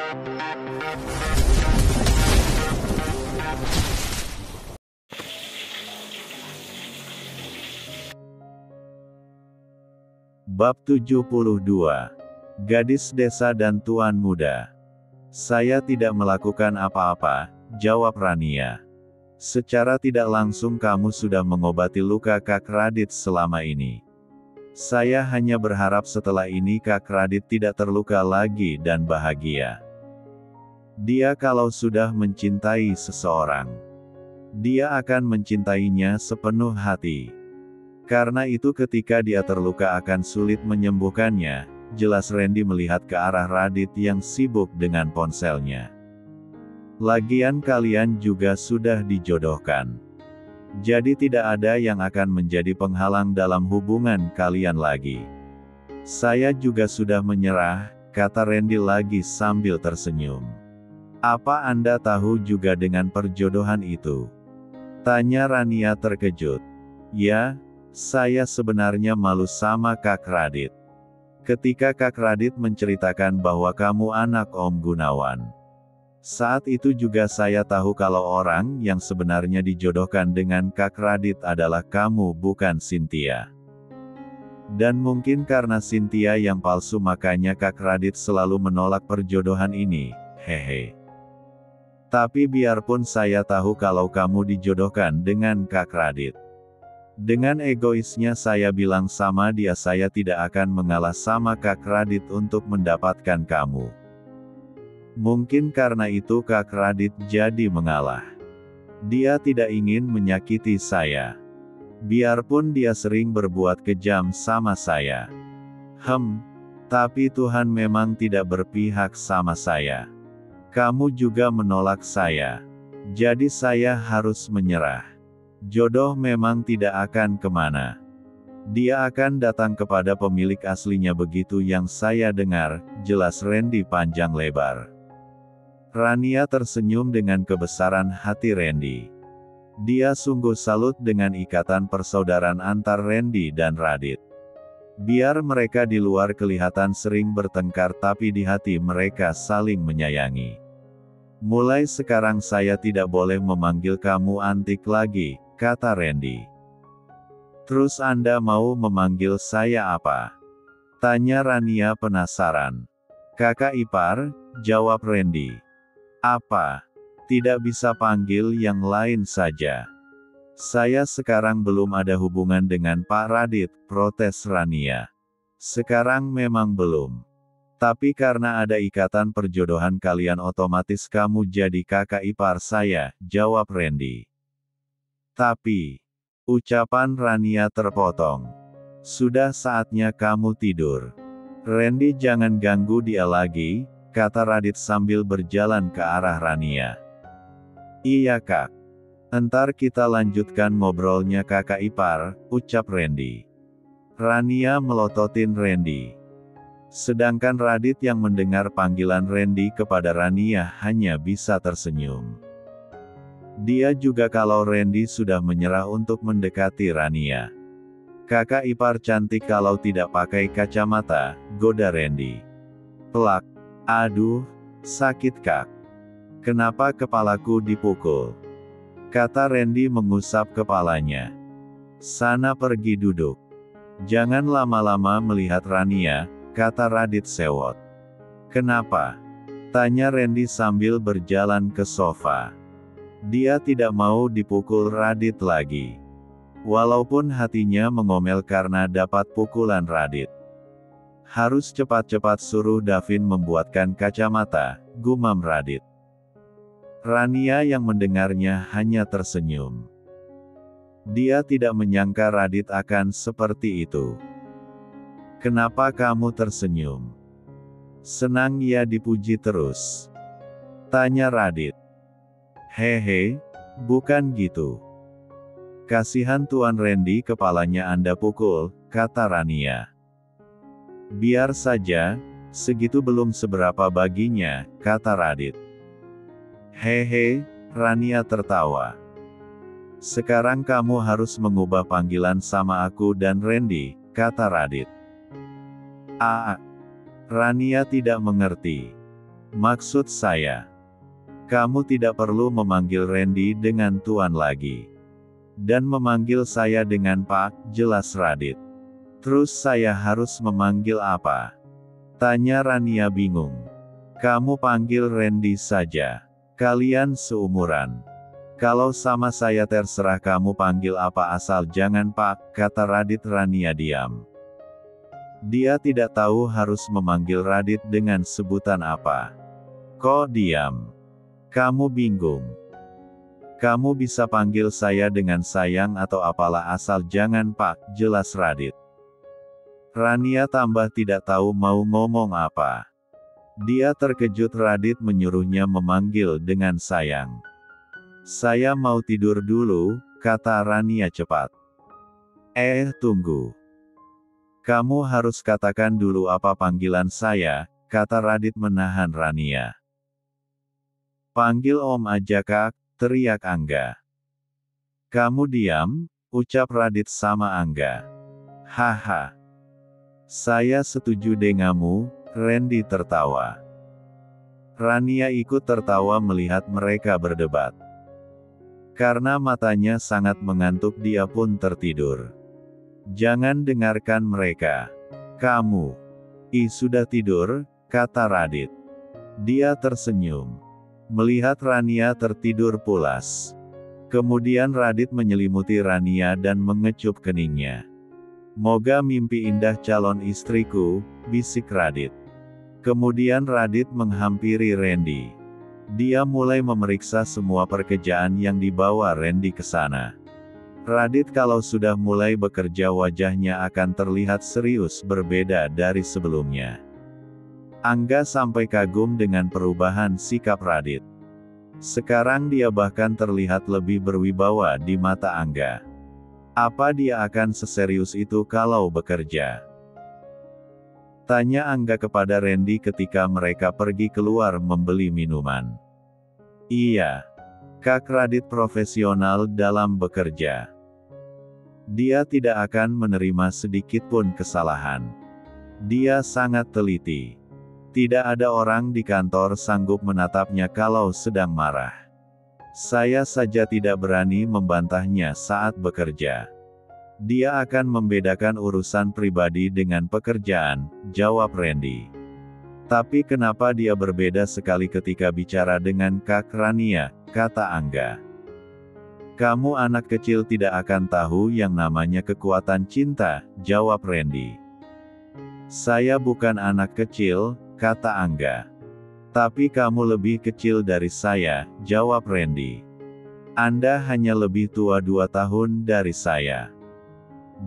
Bab 72. Gadis desa dan tuan muda. Saya tidak melakukan apa-apa, jawab Rania. Secara tidak langsung kamu sudah mengobati luka Kak Radit selama ini. Saya hanya berharap setelah ini Kak Radit tidak terluka lagi dan bahagia. Dia kalau sudah mencintai seseorang, dia akan mencintainya sepenuh hati. Karena itu ketika dia terluka akan sulit menyembuhkannya. Jelas Randy melihat ke arah Radit yang sibuk dengan ponselnya. Lagian kalian juga sudah dijodohkan. Jadi tidak ada yang akan menjadi penghalang dalam hubungan kalian lagi. Saya juga sudah menyerah, kata Randy lagi sambil tersenyum. Apa Anda tahu juga dengan perjodohan itu? Tanya Rania terkejut. Ya, saya sebenarnya malu sama Kak Radit. Ketika Kak Radit menceritakan bahwa kamu anak Om Gunawan. Saat itu juga saya tahu kalau orang yang sebenarnya dijodohkan dengan Kak Radit adalah kamu bukan Cynthia. Dan mungkin karena Cynthia yang palsu makanya Kak Radit selalu menolak perjodohan ini, hehe. Tapi biarpun saya tahu kalau kamu dijodohkan dengan Kak Radit. Dengan egoisnya saya bilang sama dia saya tidak akan mengalah sama Kak Radit untuk mendapatkan kamu. Mungkin karena itu Kak Radit jadi mengalah. Dia tidak ingin menyakiti saya. Biarpun dia sering berbuat kejam sama saya. Tapi Tuhan memang tidak berpihak sama saya. Kamu juga menolak saya. Jadi saya harus menyerah. Jodoh memang tidak akan kemana. Dia akan datang kepada pemilik aslinya begitu yang saya dengar, jelas Randy panjang lebar. Rania tersenyum dengan kebesaran hati Randy. Dia sungguh salut dengan ikatan persaudaraan antar Randy dan Radit. Biar mereka di luar kelihatan sering bertengkar tapi di hati mereka saling menyayangi. Mulai sekarang saya tidak boleh memanggil kamu Antik lagi, kata Randy. Terus Anda mau memanggil saya apa? Tanya Rania penasaran. Kakak ipar, jawab Randy. Apa? Tidak bisa panggil yang lain saja. Saya sekarang belum ada hubungan dengan Pak Radit, protes Rania. Sekarang memang belum. Tapi karena ada ikatan perjodohan kalian otomatis kamu jadi kakak ipar saya, jawab Randy. Tapi, ucapan Rania terpotong. Sudah saatnya kamu tidur. Randy jangan ganggu dia lagi, kata Radit sambil berjalan ke arah Rania. Iya Kak. Entar kita lanjutkan ngobrolnya kakak ipar, ucap Randy. Rania melototin Randy. Sedangkan Radit yang mendengar panggilan Randy kepada Rania hanya bisa tersenyum. Dia juga kalau Randy sudah menyerah untuk mendekati Rania. Kakak ipar cantik kalau tidak pakai kacamata, goda Randy. Pelak. Aduh, sakit Kak. Kenapa kepalaku dipukul? Kata Randy mengusap kepalanya. Sana pergi duduk. Jangan lama-lama melihat Rania, kata Radit sewot. Kenapa? Tanya Randy sambil berjalan ke sofa. Dia tidak mau dipukul Radit lagi. Walaupun hatinya mengomel karena dapat pukulan Radit. Harus cepat-cepat suruh Davin membuatkan kacamata, gumam Radit. Rania yang mendengarnya hanya tersenyum. Dia tidak menyangka Radit akan seperti itu. Kenapa kamu tersenyum? Senang ia dipuji terus. Tanya Radit. Hehe, bukan gitu. Kasihan Tuan Randy kepalanya Anda pukul, kata Rania. Biar saja, segitu belum seberapa baginya, kata Radit. Hehe, Rania tertawa. Sekarang kamu harus mengubah panggilan sama aku dan Randy, kata Radit. Rania tidak mengerti. Maksud saya, kamu tidak perlu memanggil Randy dengan Tuan lagi. Dan memanggil saya dengan Pak, jelas Radit. Terus saya harus memanggil apa? Tanya Rania bingung. Kamu panggil Randy saja. Kalian seumuran. Kalau sama saya terserah kamu panggil apa asal jangan Pak, kata Radit. Rania diam. Dia tidak tahu harus memanggil Radit dengan sebutan apa. Kok diam? Kamu bingung? Kamu bisa panggil saya dengan sayang atau apalah asal jangan Pak, jelas Radit. Rania tambah tidak tahu mau ngomong apa. Dia terkejut Radit menyuruhnya memanggil dengan sayang. Saya mau tidur dulu, kata Rania cepat. Tunggu. Kamu harus katakan dulu apa panggilan saya, kata Radit menahan Rania. Panggil Om aja Kak, teriak Angga. Kamu diam, ucap Radit sama Angga. Haha. Saya setuju denganmu, Randy tertawa. Rania ikut tertawa melihat mereka berdebat. Karena matanya sangat mengantuk dia pun tertidur. Jangan dengarkan mereka. Kamu. Sudah tidur, kata Radit. Dia tersenyum. Melihat Rania tertidur pulas. Kemudian Radit menyelimuti Rania dan mengecup keningnya. Moga mimpi indah calon istriku, bisik Radit. Kemudian Radit menghampiri Randy. Dia mulai memeriksa semua pekerjaan yang dibawa Randy ke sana. Radit kalau sudah mulai bekerja wajahnya akan terlihat serius berbeda dari sebelumnya. Angga sampai kagum dengan perubahan sikap Radit. Sekarang dia bahkan terlihat lebih berwibawa di mata Angga. Apa dia akan seserius itu kalau bekerja? Tanya Angga kepada Randy ketika mereka pergi keluar membeli minuman. Iya. Kak Radit profesional dalam bekerja. Dia tidak akan menerima sedikit pun kesalahan. Dia sangat teliti. Tidak ada orang di kantor sanggup menatapnya kalau sedang marah. Saya saja tidak berani membantahnya saat bekerja. Dia akan membedakan urusan pribadi dengan pekerjaan, jawab Randy. Tapi kenapa dia berbeda sekali ketika bicara dengan Kak Rania, kata Angga. Kamu anak kecil tidak akan tahu yang namanya kekuatan cinta, jawab Randy. Saya bukan anak kecil, kata Angga. Tapi kamu lebih kecil dari saya, jawab Randy. Anda hanya lebih tua 2 tahun dari saya.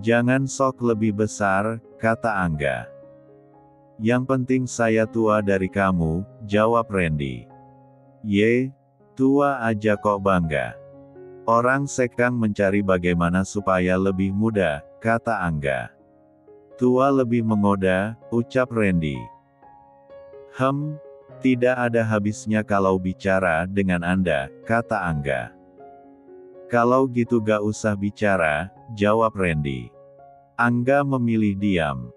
Jangan sok lebih besar, kata Angga. Yang penting saya tua dari kamu, jawab Randy. Ye, tua aja kok bangga. Orang sekang mencari bagaimana supaya lebih muda, kata Angga. Tua lebih menggoda, ucap Randy. Tidak ada habisnya kalau bicara dengan Anda, kata Angga. Kalau gitu gak usah bicara, jawab Randy. Angga memilih diam.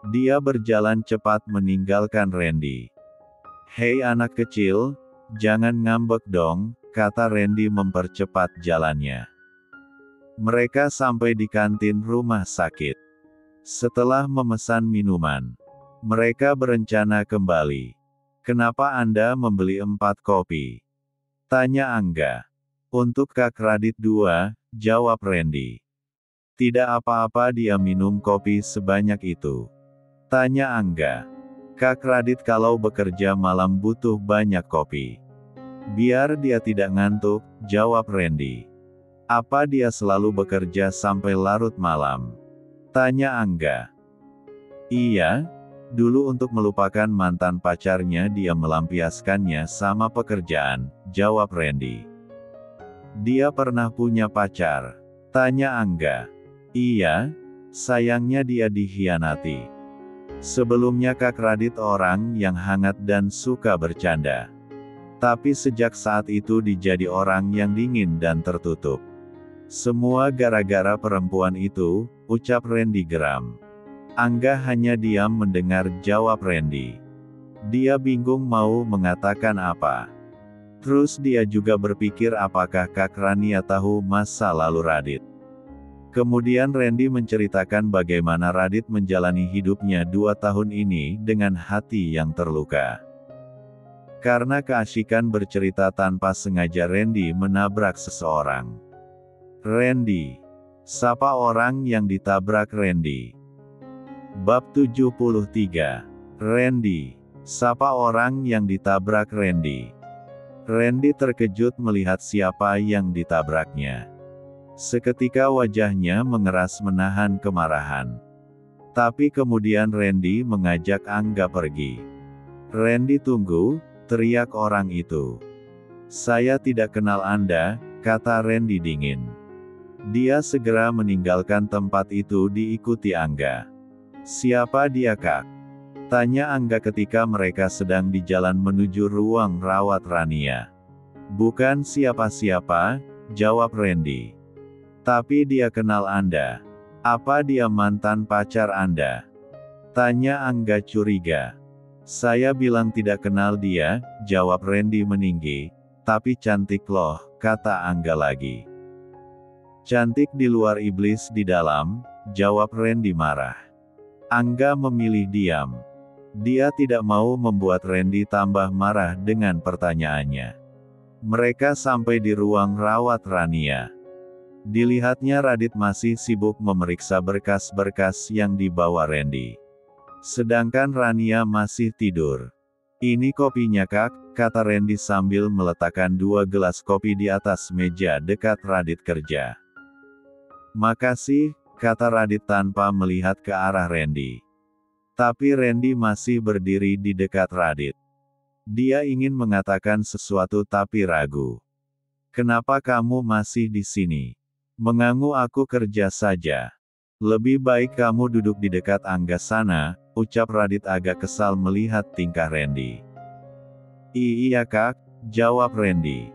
Dia berjalan cepat meninggalkan Randy. Hei anak kecil, jangan ngambek dong, kata Randy mempercepat jalannya. Mereka sampai di kantin rumah sakit. Setelah memesan minuman, mereka berencana kembali. Kenapa Anda membeli 4 kopi? Tanya Angga. Untuk Kak Radit 2, jawab Randy. Tidak apa-apa dia minum kopi sebanyak itu. Tanya Angga. Kak Radit kalau bekerja malam butuh banyak kopi. Biar dia tidak ngantuk, jawab Randy. Apa dia selalu bekerja sampai larut malam? Tanya Angga. Iya, dulu untuk melupakan mantan pacarnya dia melampiaskannya sama pekerjaan, jawab Randy. Dia pernah punya pacar? Tanya Angga. Iya, sayangnya dia dikhianati. Sebelumnya Kak Radit orang yang hangat dan suka bercanda. Tapi sejak saat itu dijadi orang yang dingin dan tertutup. Semua gara-gara perempuan itu, ucap Randy geram. Angga hanya diam mendengar jawab Randy. Dia bingung mau mengatakan apa. Terus dia juga berpikir apakah Kak Rania tahu masa lalu Radit. Kemudian Randy menceritakan bagaimana Radit menjalani hidupnya 2 tahun ini dengan hati yang terluka. Karena keasyikan bercerita tanpa sengaja Randy menabrak seseorang. Randy. Siapa orang yang ditabrak Randy? Bab 73. Randy. Siapa orang yang ditabrak Randy? Randy terkejut melihat siapa yang ditabraknya. Seketika wajahnya mengeras menahan kemarahan. Tapi kemudian Randy mengajak Angga pergi. "Randy tunggu," teriak orang itu. "Saya tidak kenal Anda," kata Randy dingin. Dia segera meninggalkan tempat itu diikuti Angga. "Siapa dia, Kak?" tanya Angga ketika mereka sedang di jalan menuju ruang rawat Rania. "Bukan siapa-siapa," jawab Randy. "Tapi dia kenal Anda. Apa dia mantan pacar Anda?" tanya Angga curiga. "Saya bilang tidak kenal dia," jawab Randy meninggi. "Tapi cantik loh," kata Angga lagi. "Cantik di luar iblis di dalam," jawab Randy marah. Angga memilih diam. Dia tidak mau membuat Randy tambah marah dengan pertanyaannya. Mereka sampai di ruang rawat Rania. Dilihatnya Radit masih sibuk memeriksa berkas-berkas yang dibawa Randy. Sedangkan Rania masih tidur. "Ini kopinya, Kak," kata Randy sambil meletakkan 2 gelas kopi di atas meja dekat Radit kerja. "Makasih," kata Radit tanpa melihat ke arah Randy. Tapi Randy masih berdiri di dekat Radit. Dia ingin mengatakan sesuatu tapi ragu. "Kenapa kamu masih di sini? Mengganggu aku kerja saja. Lebih baik kamu duduk di dekat Angga sana," ucap Radit agak kesal melihat tingkah Randy. "Iya, Kak," jawab Randy.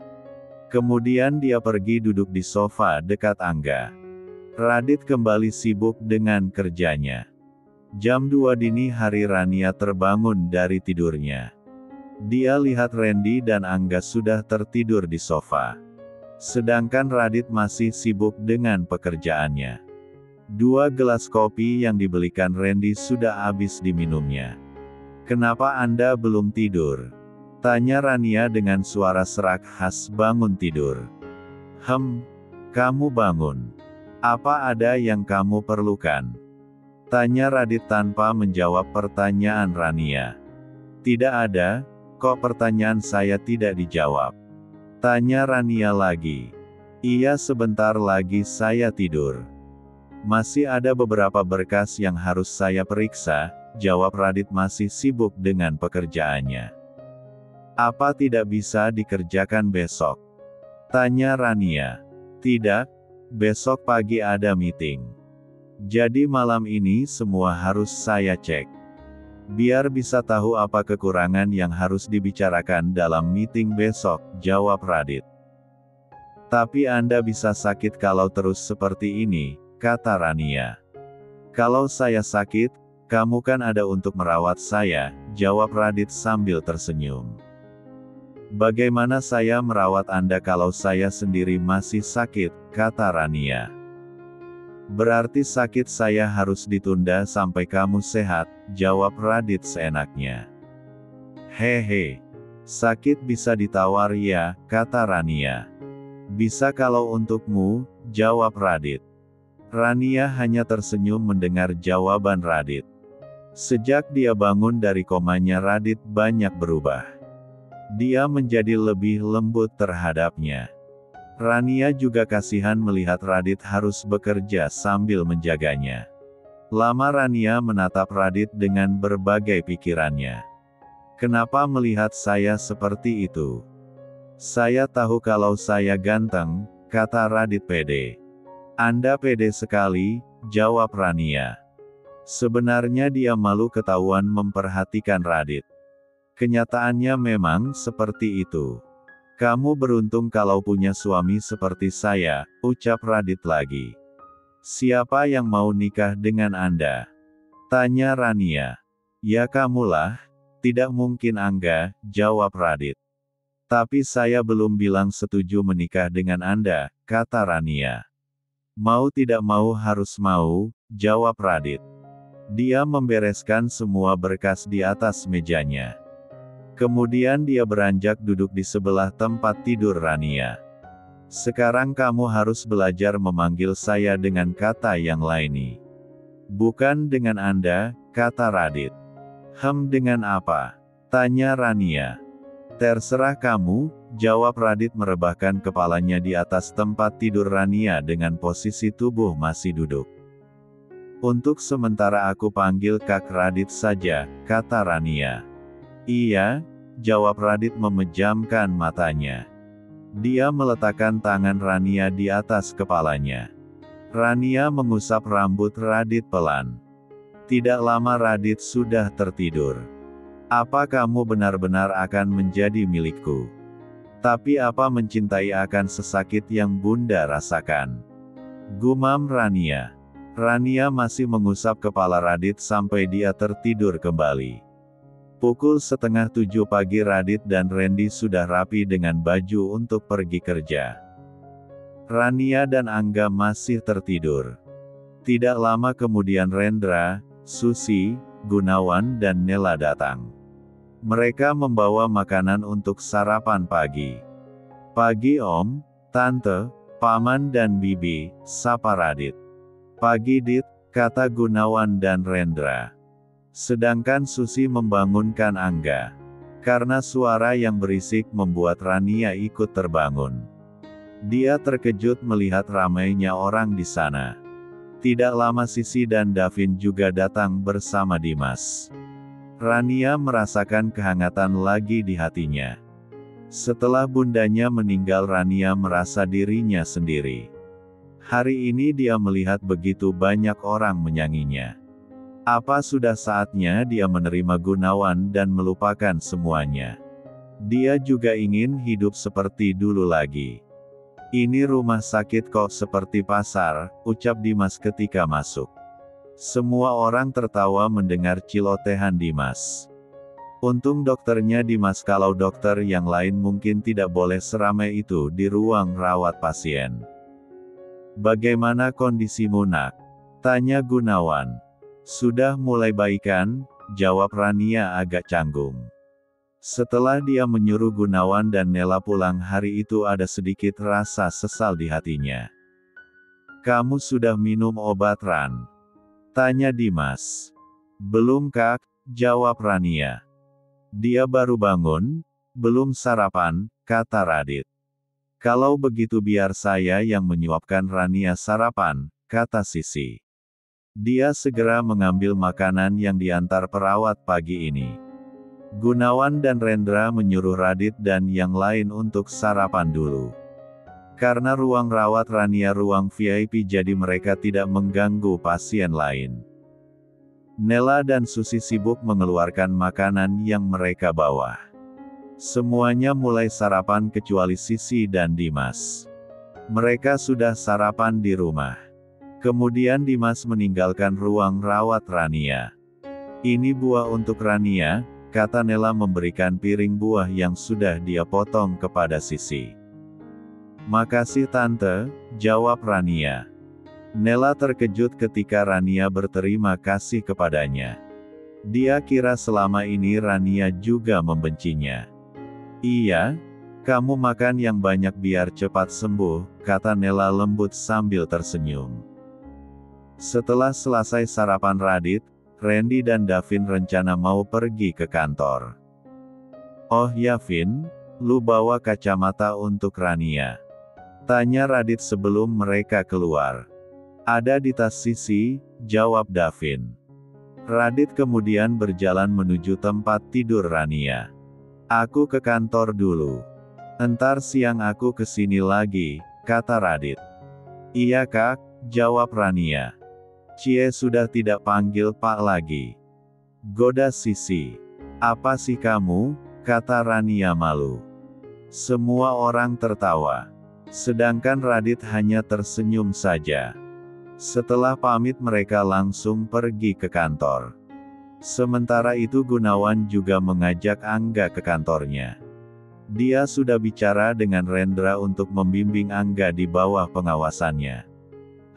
Kemudian dia pergi duduk di sofa dekat Angga. Radit kembali sibuk dengan kerjanya. Jam 2 dini hari Rania terbangun dari tidurnya. Dia lihat Randy dan Angga sudah tertidur di sofa. Sedangkan Radit masih sibuk dengan pekerjaannya. 2 gelas kopi yang dibelikan Randy sudah habis diminumnya. "Kenapa Anda belum tidur?" tanya Rania dengan suara serak khas bangun tidur. Kamu bangun. Apa ada yang kamu perlukan?" tanya Radit tanpa menjawab pertanyaan Rania. "Tidak ada, kok." "Pertanyaan saya tidak dijawab?" tanya Rania lagi. "Iya, sebentar lagi saya tidur. Masih ada beberapa berkas yang harus saya periksa," jawab Radit masih sibuk dengan pekerjaannya. "Apa tidak bisa dikerjakan besok?" tanya Rania. "Tidak, besok pagi ada meeting. Jadi malam ini semua harus saya cek. Biar bisa tahu apa kekurangan yang harus dibicarakan dalam meeting besok," jawab Radit. "Tapi Anda bisa sakit kalau terus seperti ini," kata Rania. "Kalau saya sakit, kamu kan ada untuk merawat saya," jawab Radit sambil tersenyum. "Bagaimana saya merawat Anda kalau saya sendiri masih sakit?" kata Rania. "Berarti sakit saya harus ditunda sampai kamu sehat," jawab Radit seenaknya. "Hehe. Sakit bisa ditawar ya," kata Rania. "Bisa kalau untukmu," jawab Radit. Rania hanya tersenyum mendengar jawaban Radit. Sejak dia bangun dari komanya Radit banyak berubah. Dia menjadi lebih lembut terhadapnya. Rania juga kasihan melihat Radit harus bekerja sambil menjaganya. Lama Rania menatap Radit dengan berbagai pikirannya. "Kenapa melihat saya seperti itu? Saya tahu kalau saya ganteng," kata Radit pede. "Anda pede sekali," jawab Rania. Sebenarnya dia malu ketahuan memperhatikan Radit. Kenyataannya memang seperti itu. "Kamu beruntung kalau punya suami seperti saya," ucap Radit lagi. "Siapa yang mau nikah dengan Anda?" tanya Rania. "Ya kamulah," Tidak mungkin Angga, jawab Radit. Tapi saya belum bilang setuju menikah dengan Anda, kata Rania. Mau tidak mau harus mau, jawab Radit. Dia membereskan semua berkas di atas mejanya. Kemudian dia beranjak duduk di sebelah tempat tidur Rania. Sekarang kamu harus belajar memanggil saya dengan kata yang lain. Bukan dengan Anda, kata Radit. Dengan apa? Tanya Rania. Terserah kamu, jawab Radit merebahkan kepalanya di atas tempat tidur Rania dengan posisi tubuh masih duduk. Untuk sementara aku panggil Kak Radit saja, kata Rania. Iya, jawab Radit memejamkan matanya. Dia meletakkan tangan Rania di atas kepalanya. Rania mengusap rambut Radit pelan. Tidak lama Radit sudah tertidur. Apa kamu benar-benar akan menjadi milikku? Tapi apa mencintai akan sesakit yang Bunda rasakan? Gumam Rania. Rania masih mengusap kepala Radit sampai dia tertidur kembali. Pukul 6:30 pagi Radit dan Randy sudah rapi dengan baju untuk pergi kerja. Rania dan Angga masih tertidur. Tidak lama kemudian Rendra, Susi, Gunawan dan Nela datang. Mereka membawa makanan untuk sarapan pagi. Pagi Om, Tante, Paman dan Bibi, sapa Radit. Pagi Dit, kata Gunawan dan Rendra. Sedangkan Susi membangunkan Angga. Karena suara yang berisik membuat Rania ikut terbangun. Dia terkejut melihat ramainya orang di sana. Tidak lama Sisi dan Davin juga datang bersama Dimas. Rania merasakan kehangatan lagi di hatinya. Setelah bundanya meninggal Rania merasa dirinya sendiri. Hari ini dia melihat begitu banyak orang menyanyinya. Apa sudah saatnya dia menerima Gunawan dan melupakan semuanya? Dia juga ingin hidup seperti dulu lagi. Ini rumah sakit kok seperti pasar, ucap Dimas ketika masuk. Semua orang tertawa mendengar celotehan Dimas. Untung dokternya Dimas, kalau dokter yang lain mungkin tidak boleh seramai itu di ruang rawat pasien. Bagaimana kondisimu nak? Tanya Gunawan. Sudah mulai baikan, jawab Rania agak canggung. Setelah dia menyuruh Gunawan dan Nela pulang hari itu ada sedikit rasa sesal di hatinya. Kamu sudah minum obat Ran? Tanya Dimas. Belum Kak, jawab Rania. Dia baru bangun, belum sarapan, kata Radit. Kalau begitu biar saya yang menyuapkan Rania sarapan, kata Sisi. Dia segera mengambil makanan yang diantar perawat pagi ini. Gunawan dan Rendra menyuruh Radit dan yang lain untuk sarapan dulu. Karena ruang rawat Rania ruang VIP jadi mereka tidak mengganggu pasien lain. Nela dan Susi sibuk mengeluarkan makanan yang mereka bawa. Semuanya mulai sarapan kecuali Sisi dan Dimas. Mereka sudah sarapan di rumah. Kemudian Dimas meninggalkan ruang rawat Rania. Ini buah untuk Rania, kata Nela memberikan piring buah yang sudah dia potong kepada Sisi. Makasih Tante, jawab Rania. Nela terkejut ketika Rania berterima kasih kepadanya. Dia kira selama ini Rania juga membencinya. Iya, kamu makan yang banyak biar cepat sembuh, kata Nela lembut sambil tersenyum. Setelah selesai sarapan Radit, Randy dan Davin rencana mau pergi ke kantor. Oh ya Vin, lu bawa kacamata untuk Rania? Tanya Radit sebelum mereka keluar. Ada di tas Sisi, jawab Davin. Radit kemudian berjalan menuju tempat tidur Rania. Aku ke kantor dulu. Entar siang aku kesini lagi, kata Radit. Iya Kak, jawab Rania. Cie sudah tidak panggil Pak lagi. Goda Sisi. Apa sih kamu, kata Rania malu. Semua orang tertawa. Sedangkan Radit hanya tersenyum saja. Setelah pamit mereka langsung pergi ke kantor. Sementara itu Gunawan juga mengajak Angga ke kantornya. Dia sudah bicara dengan Rendra untuk membimbing Angga di bawah pengawasannya.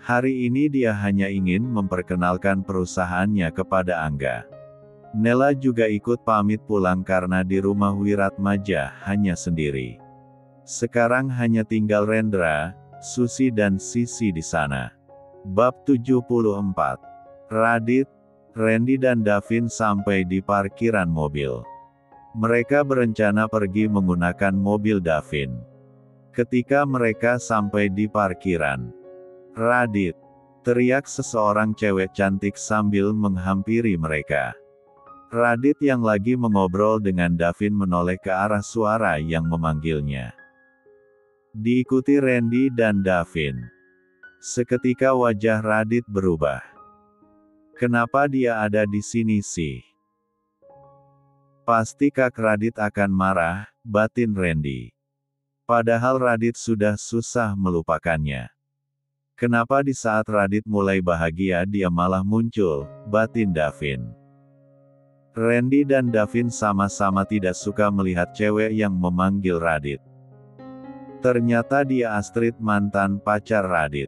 Hari ini dia hanya ingin memperkenalkan perusahaannya kepada Angga. Nela juga ikut pamit pulang karena di rumah Wiratmaja hanya sendiri. Sekarang hanya tinggal Rendra, Susi dan Sisi di sana. Bab 74. Radit, Randy dan Davin sampai di parkiran mobil. Mereka berencana pergi menggunakan mobil Davin. Ketika mereka sampai di parkiran, "Radit!" teriak seseorang cewek cantik sambil menghampiri mereka. Radit yang lagi mengobrol dengan Davin menoleh ke arah suara yang memanggilnya. Diikuti Randy dan Davin. Seketika wajah Radit berubah. "Kenapa dia ada di sini sih? Pasti Kak Radit akan marah," batin Randy. Padahal Radit sudah susah melupakannya. "Kenapa di saat Radit mulai bahagia dia malah muncul," batin Davin. Randy dan Davin sama-sama tidak suka melihat cewek yang memanggil Radit. Ternyata dia Astrid, mantan pacar Radit.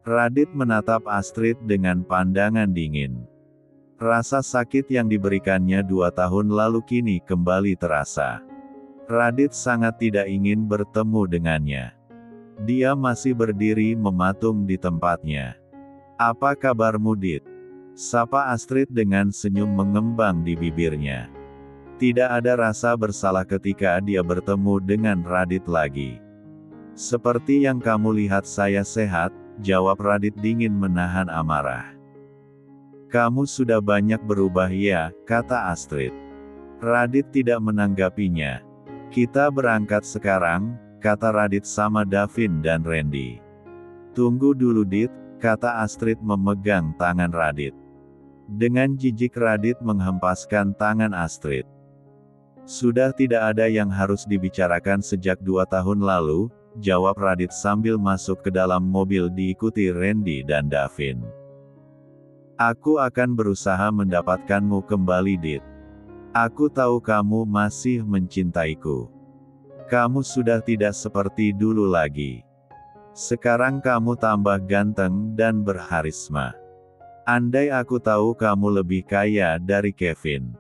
Radit menatap Astrid dengan pandangan dingin. Rasa sakit yang diberikannya 2 tahun lalu kini kembali terasa. Radit sangat tidak ingin bertemu dengannya. Dia masih berdiri mematung di tempatnya. "Apa kabarmu, Dit?" sapa Astrid dengan senyum mengembang di bibirnya. Tidak ada rasa bersalah ketika dia bertemu dengan Radit lagi. "Seperti yang kamu lihat saya sehat," jawab Radit dingin menahan amarah. "Kamu sudah banyak berubah ya," kata Astrid. Radit tidak menanggapinya. "Kita berangkat sekarang," kata Radit sama Davin dan Randy. "Tunggu dulu Dit," kata Astrid memegang tangan Radit. Dengan jijik Radit menghempaskan tangan Astrid. "Sudah tidak ada yang harus dibicarakan sejak 2 tahun lalu," jawab Radit sambil masuk ke dalam mobil diikuti Randy dan Davin. "Aku akan berusaha mendapatkanmu kembali Dit. Aku tahu kamu masih mencintaiku. Kamu sudah tidak seperti dulu lagi. Sekarang kamu tambah ganteng dan berharisma. Andai aku tahu kamu lebih kaya dari Kevin,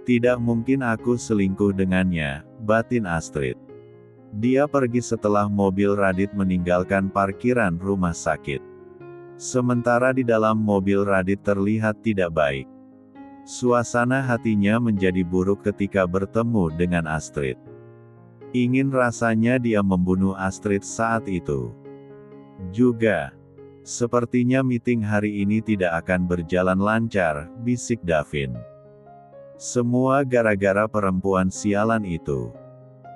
tidak mungkin aku selingkuh dengannya," batin Astrid. Dia pergi setelah mobil Radit meninggalkan parkiran rumah sakit. Sementara di dalam mobil Radit terlihat tidak baik. Suasana hatinya menjadi buruk ketika bertemu dengan Astrid. Ingin rasanya dia membunuh Astrid saat itu. Juga, sepertinya meeting hari ini tidak akan berjalan lancar, bisik Davin. Semua gara-gara perempuan sialan itu.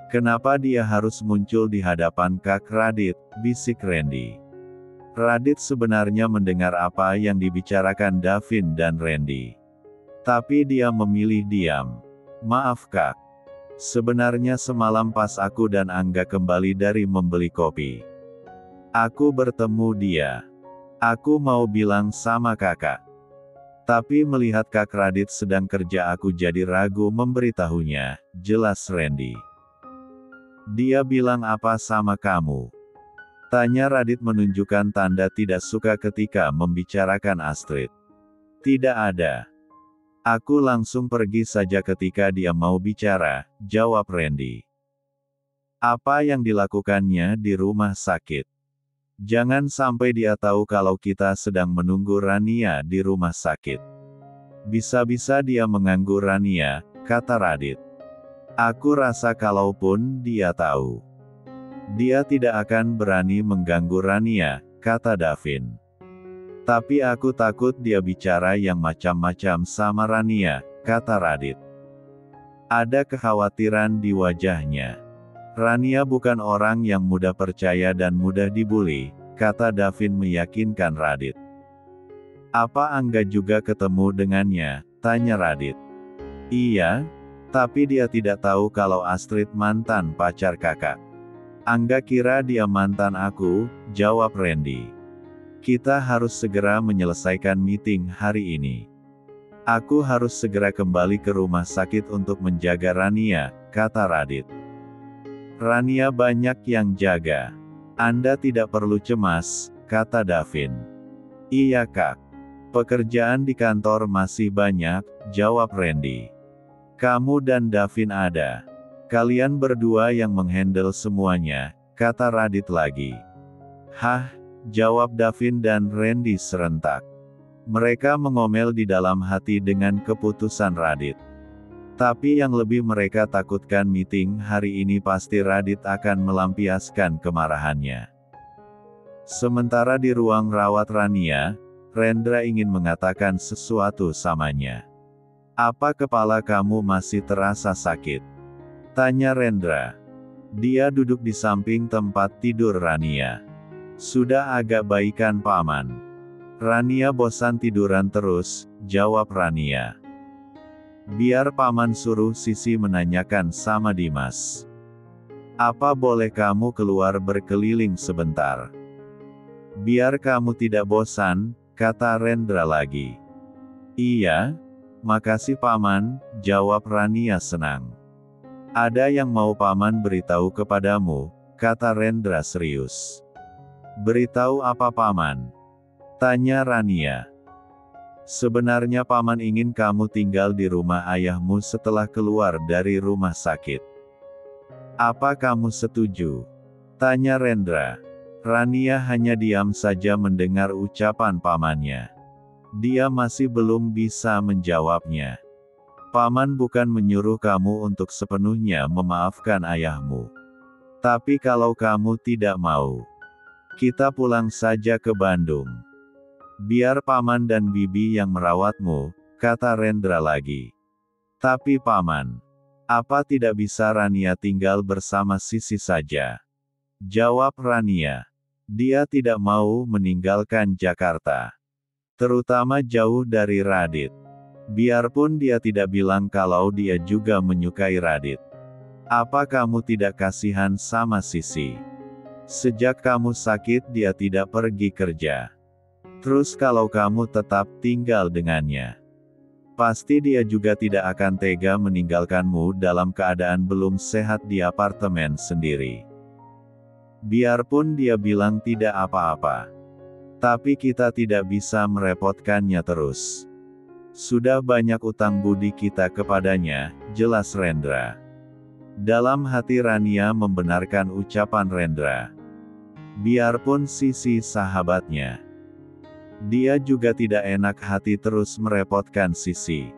Kenapa dia harus muncul di hadapan Kak Radit, bisik Randy. Radit sebenarnya mendengar apa yang dibicarakan Davin dan Randy. Tapi dia memilih diam. "Maaf Kak. Sebenarnya semalam pas aku dan Angga kembali dari membeli kopi, aku bertemu dia. Aku mau bilang sama kakak. Tapi melihat Kak Radit sedang kerja aku jadi ragu memberitahunya," jelas Randy. "Dia bilang apa sama kamu?" tanya Radit menunjukkan tanda tidak suka ketika membicarakan Astrid. "Tidak ada. Aku langsung pergi saja ketika dia mau bicara," jawab Randy. "Apa yang dilakukannya di rumah sakit? Jangan sampai dia tahu kalau kita sedang menunggu Rania di rumah sakit. Bisa-bisa dia mengganggu Rania," kata Radit. "Aku rasa kalaupun dia tahu, dia tidak akan berani mengganggu Rania," kata Davin. "Tapi aku takut dia bicara yang macam-macam sama Rania," kata Radit. Ada kekhawatiran di wajahnya. "Rania bukan orang yang mudah percaya dan mudah dibully," kata Davin meyakinkan Radit. "Apa Angga juga ketemu dengannya?" tanya Radit. "Iya, tapi dia tidak tahu kalau Astrid mantan pacar kakak." "Angga kira dia mantan aku," jawab Randy. "Kita harus segera menyelesaikan meeting hari ini. Aku harus segera kembali ke rumah sakit untuk menjaga Rania, kata Radit. Rania banyak yang jaga. Anda tidak perlu cemas, kata Davin. Iya Kak. Pekerjaan di kantor masih banyak, jawab Randy. Kamu dan Davin ada. Kalian berdua yang menghandle semuanya, kata Radit lagi. Hah, jawab Davin dan Randy serentak. Mereka mengomel di dalam hati dengan keputusan Radit. Tapi yang lebih mereka takutkan meeting hari ini pasti Radit akan melampiaskan kemarahannya. Sementara di ruang rawat Rania, Rendra ingin mengatakan sesuatu samanya. Apa kepala kamu masih terasa sakit? Tanya Rendra. Dia duduk di samping tempat tidur Rania. Sudah agak baikan Paman. Rania bosan tiduran terus, jawab Rania. Biar Paman suruh Sisi menanyakan sama Dimas. Apa boleh kamu keluar berkeliling sebentar? Biar kamu tidak bosan, kata Rendra lagi. Iya, makasih Paman, jawab Rania senang. Ada yang mau Paman beritahu kepadamu, kata Rendra serius. Beritahu apa Paman? Tanya Rania. Sebenarnya Paman ingin kamu tinggal di rumah ayahmu setelah keluar dari rumah sakit. Apa kamu setuju? Tanya Rendra. Rania hanya diam saja mendengar ucapan pamannya. Dia masih belum bisa menjawabnya. Paman bukan menyuruh kamu untuk sepenuhnya memaafkan ayahmu. Tapi kalau kamu tidak mau, kita pulang saja ke Bandung. Biar Paman dan Bibi yang merawatmu, kata Rendra lagi. Tapi Paman, apa tidak bisa Rania tinggal bersama Sisi saja? Jawab Rania. Dia tidak mau meninggalkan Jakarta. Terutama jauh dari Radit. Biarpun dia tidak bilang kalau dia juga menyukai Radit. Apa kamu tidak kasihan sama Sisi? Sejak kamu sakit dia tidak pergi kerja. Terus kalau kamu tetap tinggal dengannya, pasti dia juga tidak akan tega meninggalkanmu dalam keadaan belum sehat di apartemen sendiri. Biarpun dia bilang tidak apa-apa, tapi kita tidak bisa merepotkannya terus. Sudah banyak utang budi kita kepadanya, jelas Rendra. Dalam hati Rania membenarkan ucapan Rendra. Biarpun Sisi sahabatnya, dia juga tidak enak hati terus merepotkan Sisi.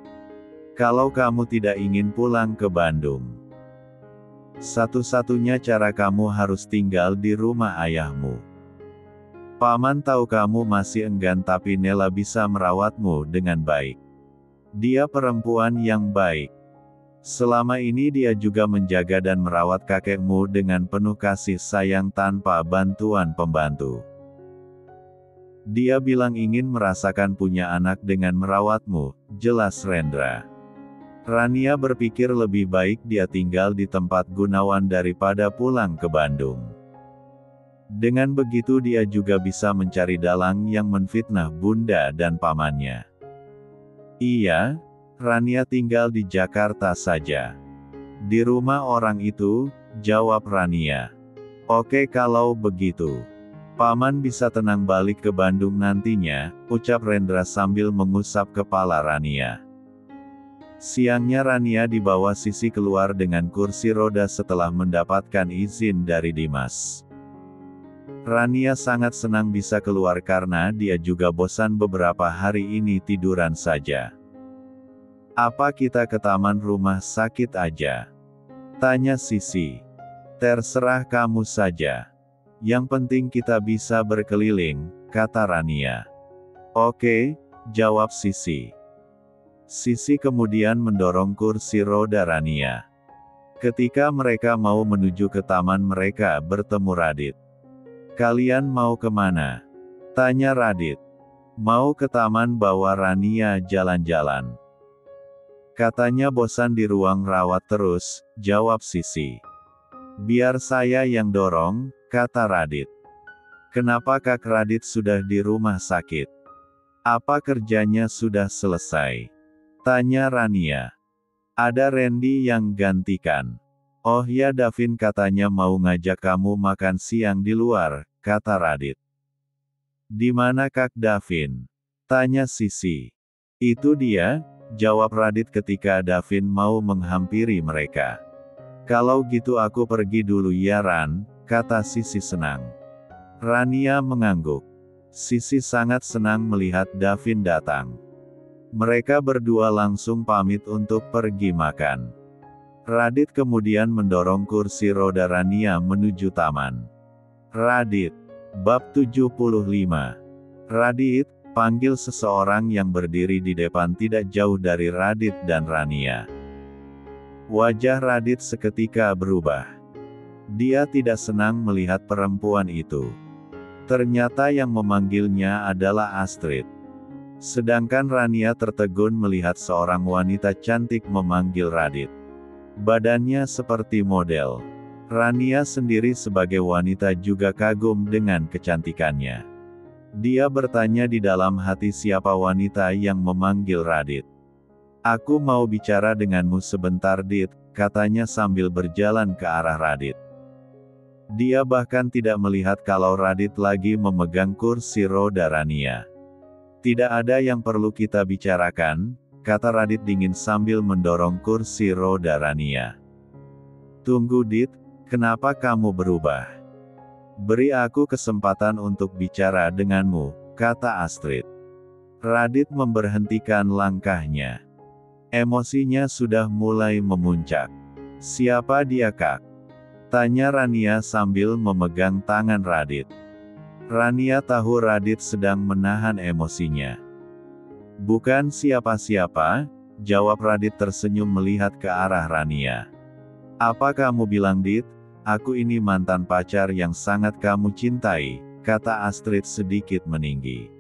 Kalau kamu tidak ingin pulang ke Bandung, satu-satunya cara kamu harus tinggal di rumah ayahmu. Paman tahu kamu masih enggan tapi Nela bisa merawatmu dengan baik. Dia perempuan yang baik. Selama ini dia juga menjaga dan merawat kakekmu dengan penuh kasih sayang tanpa bantuan pembantu. Dia bilang ingin merasakan punya anak dengan merawatmu, jelas Rendra. Rania berpikir lebih baik dia tinggal di tempat Gunawan daripada pulang ke Bandung. Dengan begitu dia juga bisa mencari dalang yang menfitnah bunda dan pamannya. Iya, Rania tinggal di Jakarta saja. Di rumah orang itu, jawab Rania. Oke kalau begitu. Paman bisa tenang balik ke Bandung nantinya, ucap Rendra sambil mengusap kepala Rania. Siangnya Rania dibawa Sisi keluar dengan kursi roda setelah mendapatkan izin dari Dimas. Rania sangat senang bisa keluar karena dia juga bosan beberapa hari ini tiduran saja. Apa kita ke taman rumah sakit aja? Tanya Sisi. Terserah kamu saja. Yang penting kita bisa berkeliling, kata Rania. Oke, jawab Sisi. Sisi kemudian mendorong kursi roda Rania. Ketika mereka mau menuju ke taman mereka bertemu Radit. Kalian mau kemana? Tanya Radit. Mau ke taman bawa Rania jalan-jalan. Katanya bosan di ruang rawat terus, jawab Sisi. Biar saya yang dorong, kata Radit. Kenapa Kak Radit sudah di rumah sakit? Apa kerjanya sudah selesai? Tanya Rania. Ada Randy yang gantikan. Oh ya Davin katanya mau ngajak kamu makan siang di luar, kata Radit. Di mana Kak Davin? Tanya Sisi. Itu dia, jawab Radit ketika Davin mau menghampiri mereka. Kalau gitu aku pergi dulu ya Ran, kata Sisi senang. Rania mengangguk. Sisi sangat senang melihat Davin datang. Mereka berdua langsung pamit untuk pergi makan. Radit kemudian mendorong kursi roda Rania menuju taman. Radit. Bab 75. Radit, panggil seseorang yang berdiri di depan tidak jauh dari Radit dan Rania. Wajah Radit seketika berubah. Dia tidak senang melihat perempuan itu. Ternyata yang memanggilnya adalah Astrid. Sedangkan Rania tertegun melihat seorang wanita cantik memanggil Radit. Badannya seperti model. Rania sendiri sebagai wanita juga kagum dengan kecantikannya. Dia bertanya di dalam hati siapa wanita yang memanggil Radit. Aku mau bicara denganmu sebentar Dit, katanya sambil berjalan ke arah Radit. Dia bahkan tidak melihat kalau Radit lagi memegang kursi roda Rania. Tidak ada yang perlu kita bicarakan, kata Radit dingin sambil mendorong kursi roda Rania. Tunggu Dit, kenapa kamu berubah? Beri aku kesempatan untuk bicara denganmu, kata Astrid. Radit memberhentikan langkahnya. Emosinya sudah mulai memuncak. Siapa dia Kak? Tanya Rania sambil memegang tangan Radit. Rania tahu Radit sedang menahan emosinya. Bukan siapa-siapa, jawab Radit tersenyum melihat ke arah Rania. Apa kamu bilang Dit? Aku ini mantan pacar yang sangat kamu cintai, kata Astrid sedikit meninggi.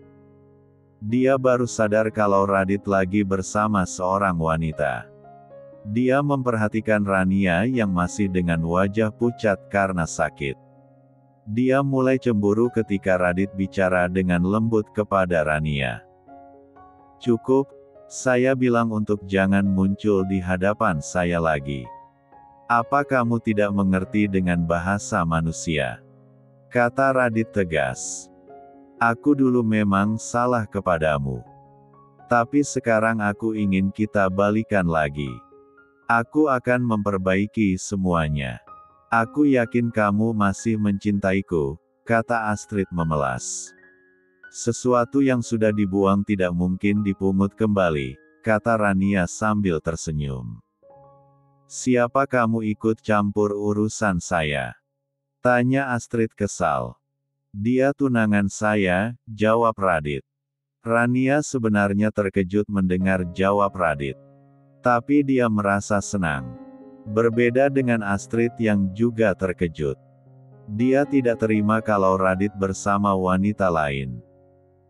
Dia baru sadar kalau Radit lagi bersama seorang wanita. Dia memperhatikan Rania yang masih dengan wajah pucat karena sakit. Dia mulai cemburu ketika Radit bicara dengan lembut kepada Rania. Cukup, saya bilang untuk jangan muncul di hadapan saya lagi. Apa kamu tidak mengerti dengan bahasa manusia? Kata Radit tegas. Aku dulu memang salah kepadamu. Tapi sekarang aku ingin kita balikan lagi. Aku akan memperbaiki semuanya. Aku yakin kamu masih mencintaiku, kata Astrid memelas. Sesuatu yang sudah dibuang tidak mungkin dipungut kembali, kata Rania sambil tersenyum. Siapa kamu ikut campur urusan saya? Tanya Astrid kesal. Dia tunangan saya, jawab Radit. Rania sebenarnya terkejut mendengar jawab Radit. Tapi dia merasa senang. Berbeda dengan Astrid yang juga terkejut. Dia tidak terima kalau Radit bersama wanita lain.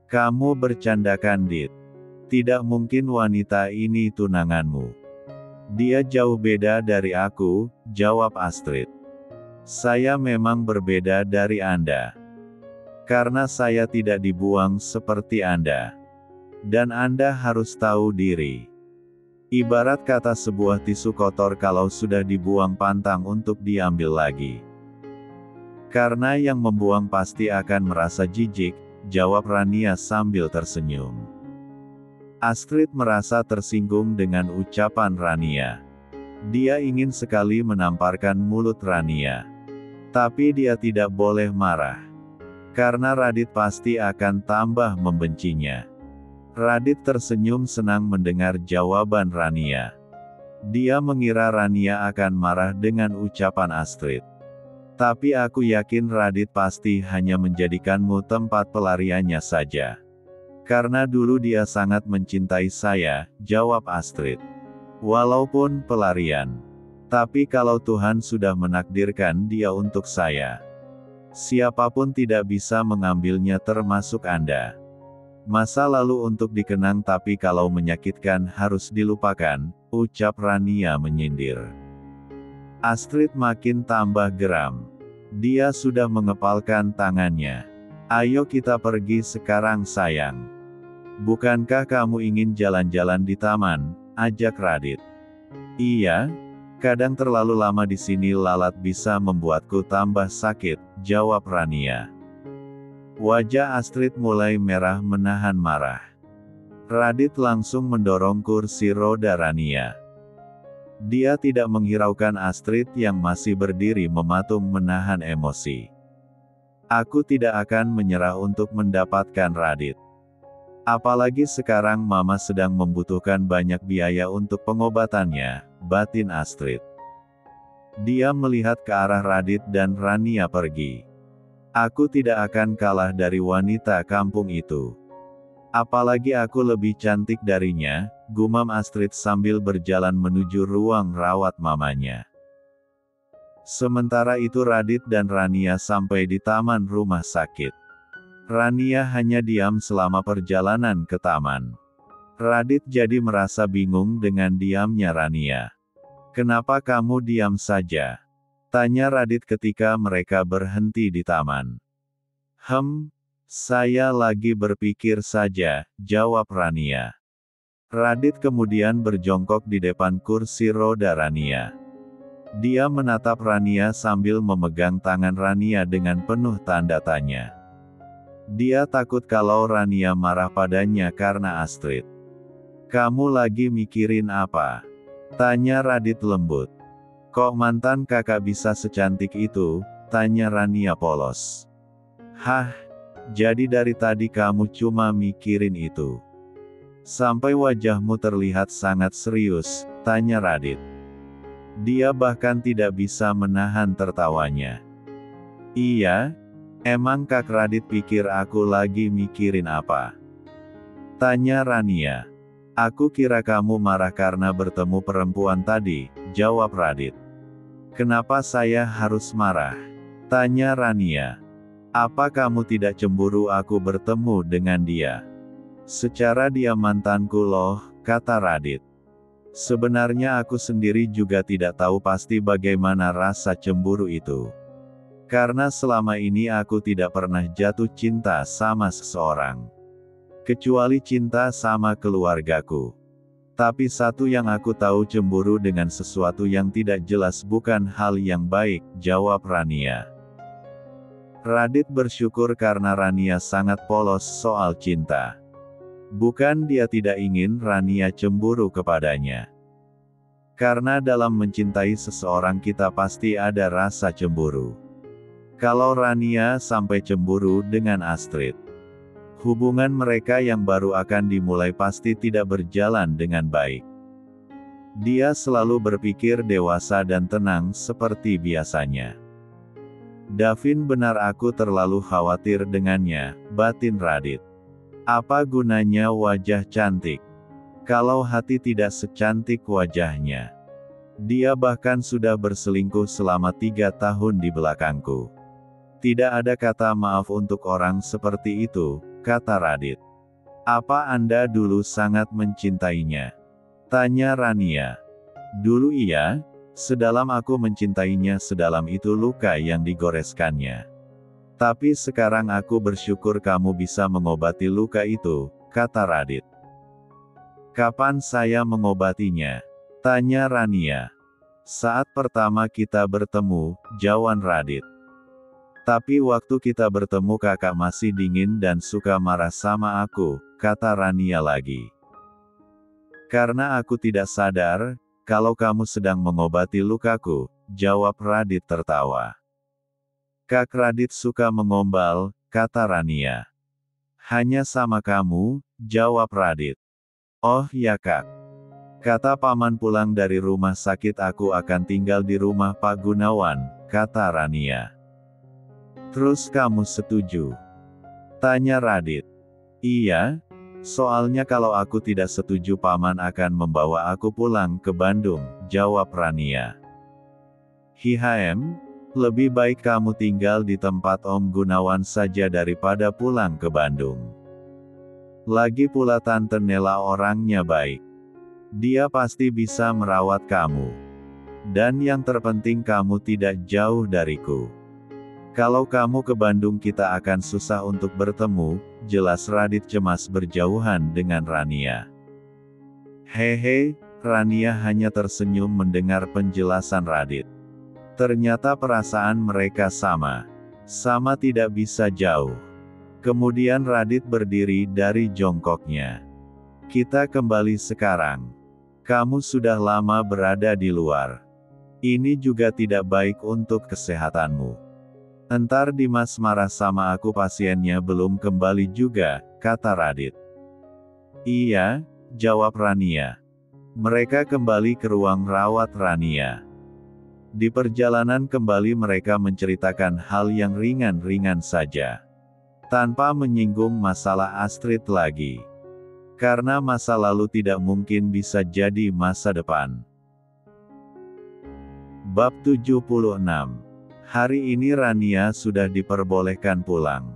Kamu bercandakan Dit. Tidak mungkin wanita ini tunanganmu. Dia jauh beda dari aku, jawab Astrid. Saya memang berbeda dari Anda. Karena saya tidak dibuang seperti Anda. Dan Anda harus tahu diri. Ibarat kata sebuah tisu kotor kalau sudah dibuang pantang untuk diambil lagi. Karena yang membuang pasti akan merasa jijik, jawab Rania sambil tersenyum. Astrid merasa tersinggung dengan ucapan Rania. Dia ingin sekali menamparkan mulut Rania. Tapi dia tidak boleh marah. Karena Radit pasti akan tambah membencinya. Radit tersenyum senang mendengar jawaban Rania. Dia mengira Rania akan marah dengan ucapan Astrid. Tapi aku yakin Radit pasti hanya menjadikanmu tempat pelariannya saja. Karena dulu dia sangat mencintai saya, jawab Astrid. Walaupun pelarian. Tapi kalau Tuhan sudah menakdirkan dia untuk saya. Siapapun tidak bisa mengambilnya termasuk Anda. Masa lalu untuk dikenang tapi kalau menyakitkan harus dilupakan, ucap Rania menyindir. Astrid makin tambah geram. Dia sudah mengepalkan tangannya. Ayo kita pergi sekarang sayang. Bukankah kamu ingin jalan-jalan di taman, ajak Radit. Iya, kadang terlalu lama di sini lalat bisa membuatku tambah sakit, jawab Rania. Wajah Astrid mulai merah menahan marah. Radit langsung mendorong kursi roda Rania. Dia tidak menghiraukan Astrid yang masih berdiri mematung menahan emosi. Aku tidak akan menyerah untuk mendapatkan Radit. Apalagi sekarang Mama sedang membutuhkan banyak biaya untuk pengobatannya, batin Astrid. Dia melihat ke arah Radit dan Rania pergi. Aku tidak akan kalah dari wanita kampung itu. Apalagi aku lebih cantik darinya, gumam Astrid sambil berjalan menuju ruang rawat mamanya. Sementara itu Radit dan Rania sampai di taman rumah sakit. Rania hanya diam selama perjalanan ke taman. Radit jadi merasa bingung dengan diamnya Rania. "Kenapa kamu diam saja?" tanya Radit ketika mereka berhenti di taman. Saya lagi berpikir saja," jawab Rania. Radit kemudian berjongkok di depan kursi roda Rania. Dia menatap Rania sambil memegang tangan Rania dengan penuh tanda tanya. Dia takut kalau Rania marah padanya karena Astrid. "Kamu lagi mikirin apa?" tanya Radit lembut. "Kok mantan kakak bisa secantik itu?" tanya Rania polos. "Hah? Jadi dari tadi kamu cuma mikirin itu? Sampai wajahmu terlihat sangat serius," tanya Radit. Dia bahkan tidak bisa menahan tertawanya. "Iya? Emang Kak Radit pikir aku lagi mikirin apa?" tanya Rania. "Aku kira kamu marah karena bertemu perempuan tadi," jawab Radit. "Kenapa saya harus marah?" tanya Rania. "Apa kamu tidak cemburu aku bertemu dengan dia?" "Secara dia mantanku loh," kata Radit. "Sebenarnya aku sendiri juga tidak tahu pasti bagaimana rasa cemburu itu. Karena selama ini aku tidak pernah jatuh cinta sama seseorang. Kecuali cinta sama keluargaku. Tapi satu yang aku tahu, cemburu dengan sesuatu yang tidak jelas bukan hal yang baik," jawab Rania. Radit bersyukur karena Rania sangat polos soal cinta. Bukan dia tidak ingin Rania cemburu kepadanya. Karena dalam mencintai seseorang kita pasti ada rasa cemburu. Kalau Rania sampai cemburu dengan Astrid, hubungan mereka yang baru akan dimulai pasti tidak berjalan dengan baik. Dia selalu berpikir dewasa dan tenang seperti biasanya. "Davin benar, aku terlalu khawatir dengannya," batin Radit. "Apa gunanya wajah cantik, kalau hati tidak secantik wajahnya? Dia bahkan sudah berselingkuh selama 3 tahun di belakangku. Tidak ada kata maaf untuk orang seperti itu," kata Radit. "Apa Anda dulu sangat mencintainya?" tanya Rania. "Dulu iya. Sedalam aku mencintainya, sedalam itu luka yang digoreskannya. Tapi sekarang aku bersyukur kamu bisa mengobati luka itu," kata Radit. "Kapan saya mengobatinya?" tanya Rania. "Saat pertama kita bertemu," jawab Radit. "Tapi waktu kita bertemu kakak masih dingin dan suka marah sama aku," kata Rania lagi. "Karena aku tidak sadar kalau kamu sedang mengobati lukaku," jawab Radit tertawa. "Kak Radit suka mengombal," kata Rania. "Hanya sama kamu," jawab Radit. "Oh ya Kak. Kata Paman pulang dari rumah sakit aku akan tinggal di rumah Pak Gunawan," kata Rania. "Terus kamu setuju?" tanya Radit. "Iya. Soalnya kalau aku tidak setuju Paman akan membawa aku pulang ke Bandung," jawab Rania. Lebih baik kamu tinggal di tempat Om Gunawan saja daripada pulang ke Bandung. Lagi pula Tante Nela orangnya baik. Dia pasti bisa merawat kamu. Dan yang terpenting kamu tidak jauh dariku. Kalau kamu ke Bandung kita akan susah untuk bertemu," jelas Radit cemas berjauhan dengan Rania. "Hehe, Rania hanya tersenyum mendengar penjelasan Radit. Ternyata perasaan mereka sama. Sama tidak bisa jauh. Kemudian Radit berdiri dari jongkoknya. Kita kembali sekarang. Kamu sudah lama berada di luar. Ini juga tidak baik untuk kesehatanmu. Entar Dimas marah sama aku, pasiennya belum kembali juga, kata Radit. Iya, jawab Rania. Mereka kembali ke ruang rawat Rania. Di perjalanan kembali mereka menceritakan hal yang ringan-ringan saja. Tanpa menyinggung masalah Astrid lagi. Karena masa lalu tidak mungkin bisa jadi masa depan. Bab 76. Hari ini Rania sudah diperbolehkan pulang.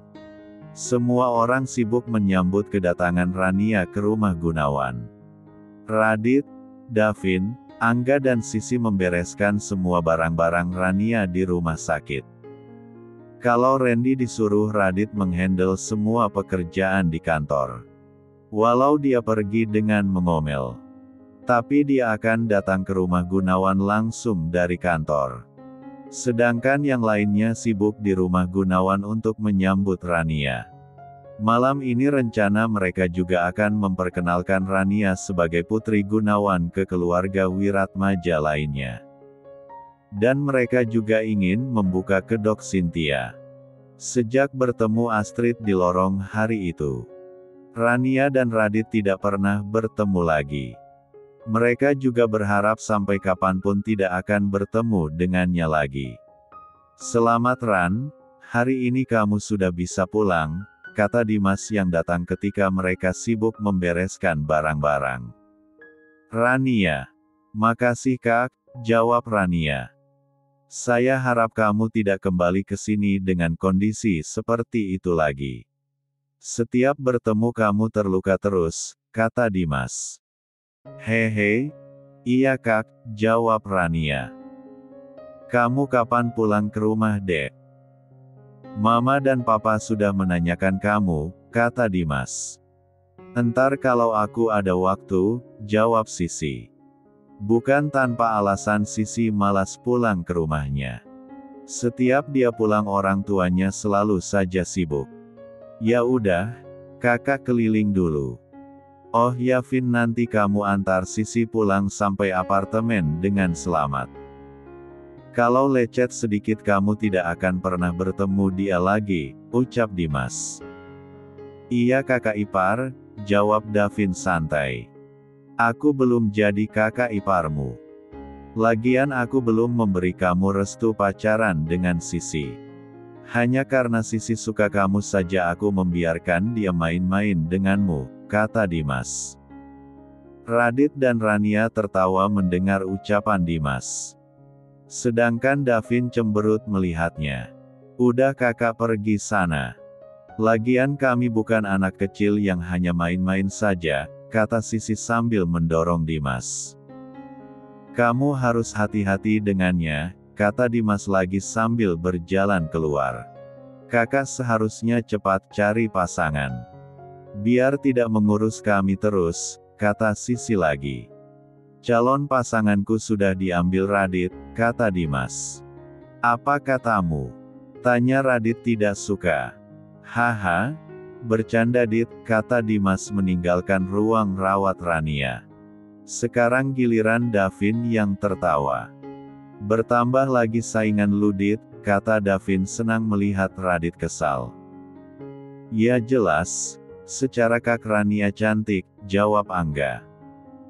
Semua orang sibuk menyambut kedatangan Rania ke rumah Gunawan. Radit, Davin, Angga dan Sisi membereskan semua barang-barang Rania di rumah sakit. Kalau Randy disuruh Radit menghandle semua pekerjaan di kantor. Walau dia pergi dengan mengomel. Tapi dia akan datang ke rumah Gunawan langsung dari kantor. Sedangkan yang lainnya sibuk di rumah Gunawan untuk menyambut Rania. Malam ini rencana mereka juga akan memperkenalkan Rania sebagai putri Gunawan ke keluarga Wiratmaja lainnya. Dan mereka juga ingin membuka kedok Cynthia. Sejak bertemu Astrid di lorong hari itu, Rania dan Radit tidak pernah bertemu lagi. Mereka juga berharap sampai kapanpun tidak akan bertemu dengannya lagi. Selamat Ran, hari ini kamu sudah bisa pulang, kata Dimas yang datang ketika mereka sibuk membereskan barang-barang. Rania. Makasih Kak, jawab Rania. Saya harap kamu tidak kembali ke sini dengan kondisi seperti itu lagi. Setiap bertemu kamu terluka terus, kata Dimas. Hehe, iya Kak, jawab Rania. Kamu kapan pulang ke rumah Dek? Mama dan Papa sudah menanyakan kamu, kata Dimas. Entar kalau aku ada waktu, jawab Sisi. Bukan tanpa alasan Sisi malas pulang ke rumahnya. Setiap dia pulang orang tuanya selalu saja sibuk. Ya udah, kakak keliling dulu. Oh ya Vin, nanti kamu antar Sisi pulang sampai apartemen dengan selamat. Kalau lecet sedikit kamu tidak akan pernah bertemu dia lagi, ucap Dimas. Iya kakak ipar, jawab Davin santai. Aku belum jadi kakak iparmu. Lagian aku belum memberi kamu restu pacaran dengan Sisi. Hanya karena Sisi suka kamu saja aku membiarkan dia main-main denganmu, kata Dimas. Radit dan Rania tertawa mendengar ucapan Dimas. Sedangkan Davin cemberut melihatnya. Udah kakak pergi sana. Lagian kami bukan anak kecil yang hanya main-main saja, kata Sisi sambil mendorong Dimas. Kamu harus hati-hati dengannya, kata Dimas lagi sambil berjalan keluar. Kakak seharusnya cepat cari pasangan. Biar tidak mengurus kami terus, kata Sisi lagi. Calon pasanganku sudah diambil Radit, kata Dimas. Apa katamu? Tanya Radit tidak suka. Haha. Bercanda Dit, kata Dimas meninggalkan ruang rawat Rania. Sekarang giliran Davin yang tertawa. Bertambah lagi saingan lu Dit, kata Davin senang melihat Radit kesal. Ya jelas, secara Kak Rania cantik, jawab Angga.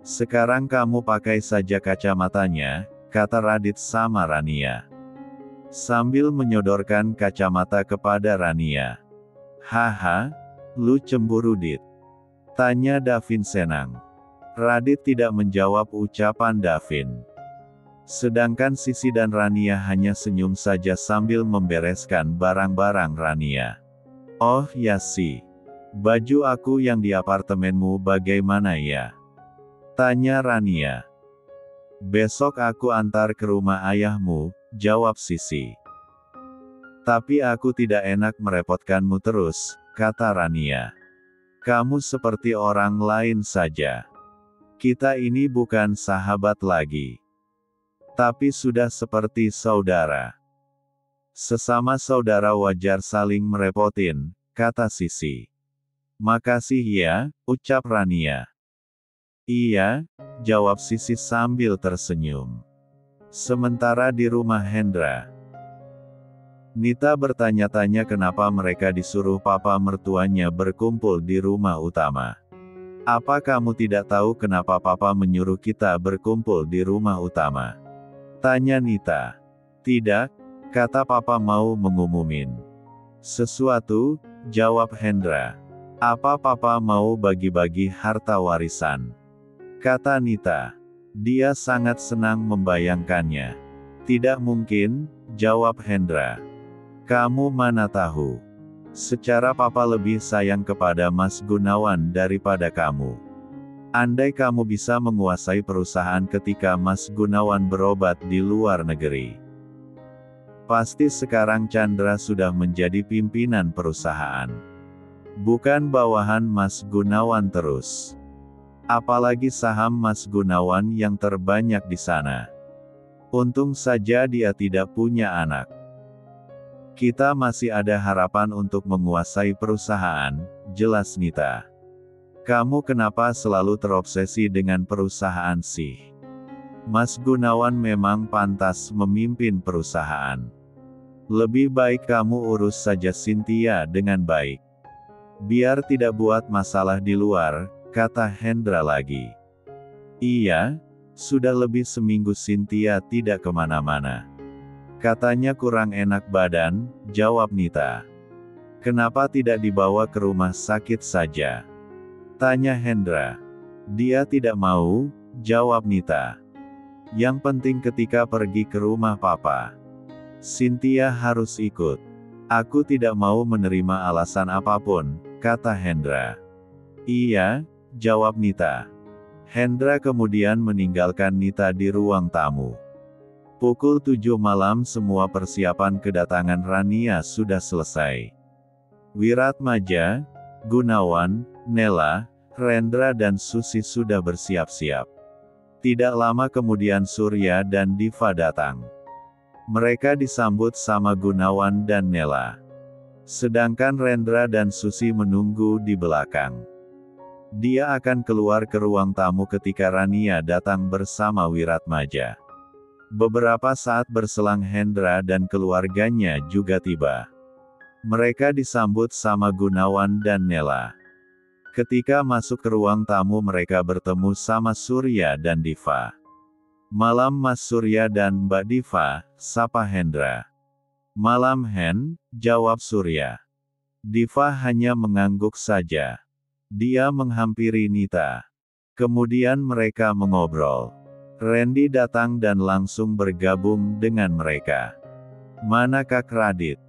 Sekarang kamu pakai saja kacamatanya, kata Radit sama Rania. Sambil menyodorkan kacamata kepada Rania. Haha. Lu cemburu Dit? Tanya Davin senang. Radit tidak menjawab ucapan Davin. Sedangkan Sisi dan Rania hanya senyum saja sambil membereskan barang-barang Rania. Oh ya Si. Baju aku yang di apartemenmu bagaimana ya? Tanya Rania. Besok aku antar ke rumah ayahmu, jawab Sisi. Tapi aku tidak enak merepotkanmu terus, kata Rania. Kamu seperti orang lain saja. Kita ini bukan sahabat lagi, tapi sudah seperti saudara. Sesama saudara wajar saling merepotin, kata Sisi. Makasih ya, ucap Rania. Iya, jawab Sisi sambil tersenyum. Sementara di rumah Hendra, Nita bertanya-tanya kenapa mereka disuruh papa mertuanya berkumpul di rumah utama. Apa kamu tidak tahu kenapa papa menyuruh kita berkumpul di rumah utama? Tanya Nita. Tidak, kata papa mau mengumumin sesuatu, jawab Hendra. Apa papa mau bagi-bagi harta warisan? Kata Nita. Dia sangat senang membayangkannya. Tidak mungkin, jawab Hendra. Kamu mana tahu? Secara papa lebih sayang kepada Mas Gunawan daripada kamu. Andai kamu bisa menguasai perusahaan ketika Mas Gunawan berobat di luar negeri, pasti sekarang Chandra sudah menjadi pimpinan perusahaan. Bukan bawahan Mas Gunawan terus. Apalagi saham Mas Gunawan yang terbanyak di sana. Untung saja dia tidak punya anak. Kita masih ada harapan untuk menguasai perusahaan, jelas Nita. Kamu kenapa selalu terobsesi dengan perusahaan sih? Mas Gunawan memang pantas memimpin perusahaan. Lebih baik kamu urus saja Cynthia dengan baik. Biar tidak buat masalah di luar, kata Hendra lagi. Iya, sudah lebih seminggu Cynthia tidak kemana-mana. Katanya kurang enak badan, jawab Nita. Kenapa tidak dibawa ke rumah sakit saja? Tanya Hendra. Dia tidak mau, jawab Nita. Yang penting ketika pergi ke rumah papa, Cynthia harus ikut. Aku tidak mau menerima alasan apapun, kata Hendra. Iya, jawab Nita. Hendra kemudian meninggalkan Nita di ruang tamu. Pukul 7 malam semua persiapan kedatangan Rania sudah selesai. Wiratmaja, Gunawan, Nela, Rendra dan Susi sudah bersiap-siap. Tidak lama kemudian Surya dan Diva datang. Mereka disambut sama Gunawan dan Nela. Sedangkan Rendra dan Susi menunggu di belakang. Dia akan keluar ke ruang tamu ketika Rania datang bersama Wiratmaja. Beberapa saat berselang Hendra dan keluarganya juga tiba. Mereka disambut sama Gunawan dan Nela. Ketika masuk ke ruang tamu mereka bertemu sama Surya dan Diva. Malam Mas Surya dan Mbak Diva, sapa Hendra. Malam Hen, jawab Surya. Diva hanya mengangguk saja. Dia menghampiri Nita. Kemudian mereka mengobrol. Randy datang dan langsung bergabung dengan mereka. Mana Kak Radit?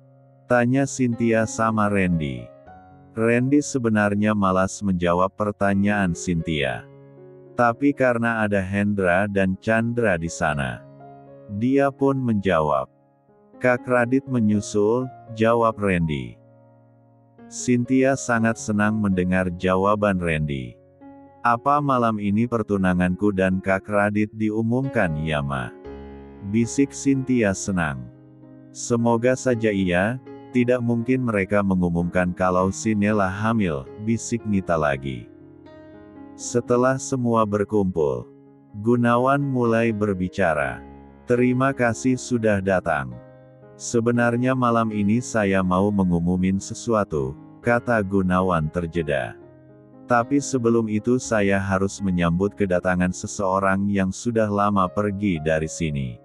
Tanya Cynthia sama Randy. Randy sebenarnya malas menjawab pertanyaan Cynthia. Tapi karena ada Hendra dan Chandra di sana, dia pun menjawab. Kak Radit menyusul, jawab Randy. Cynthia sangat senang mendengar jawaban Randy. Apa malam ini pertunanganku dan Kak Radit diumumkan ya Ma? Bisik Cynthia senang. Semoga saja iya, tidak mungkin mereka mengumumkan kalau si Nela hamil, bisik Nita lagi. Setelah semua berkumpul, Gunawan mulai berbicara. Terima kasih sudah datang. Sebenarnya malam ini saya mau mengumumin sesuatu, kata Gunawan terjeda. Tapi sebelum itu saya harus menyambut kedatangan seseorang yang sudah lama pergi dari sini.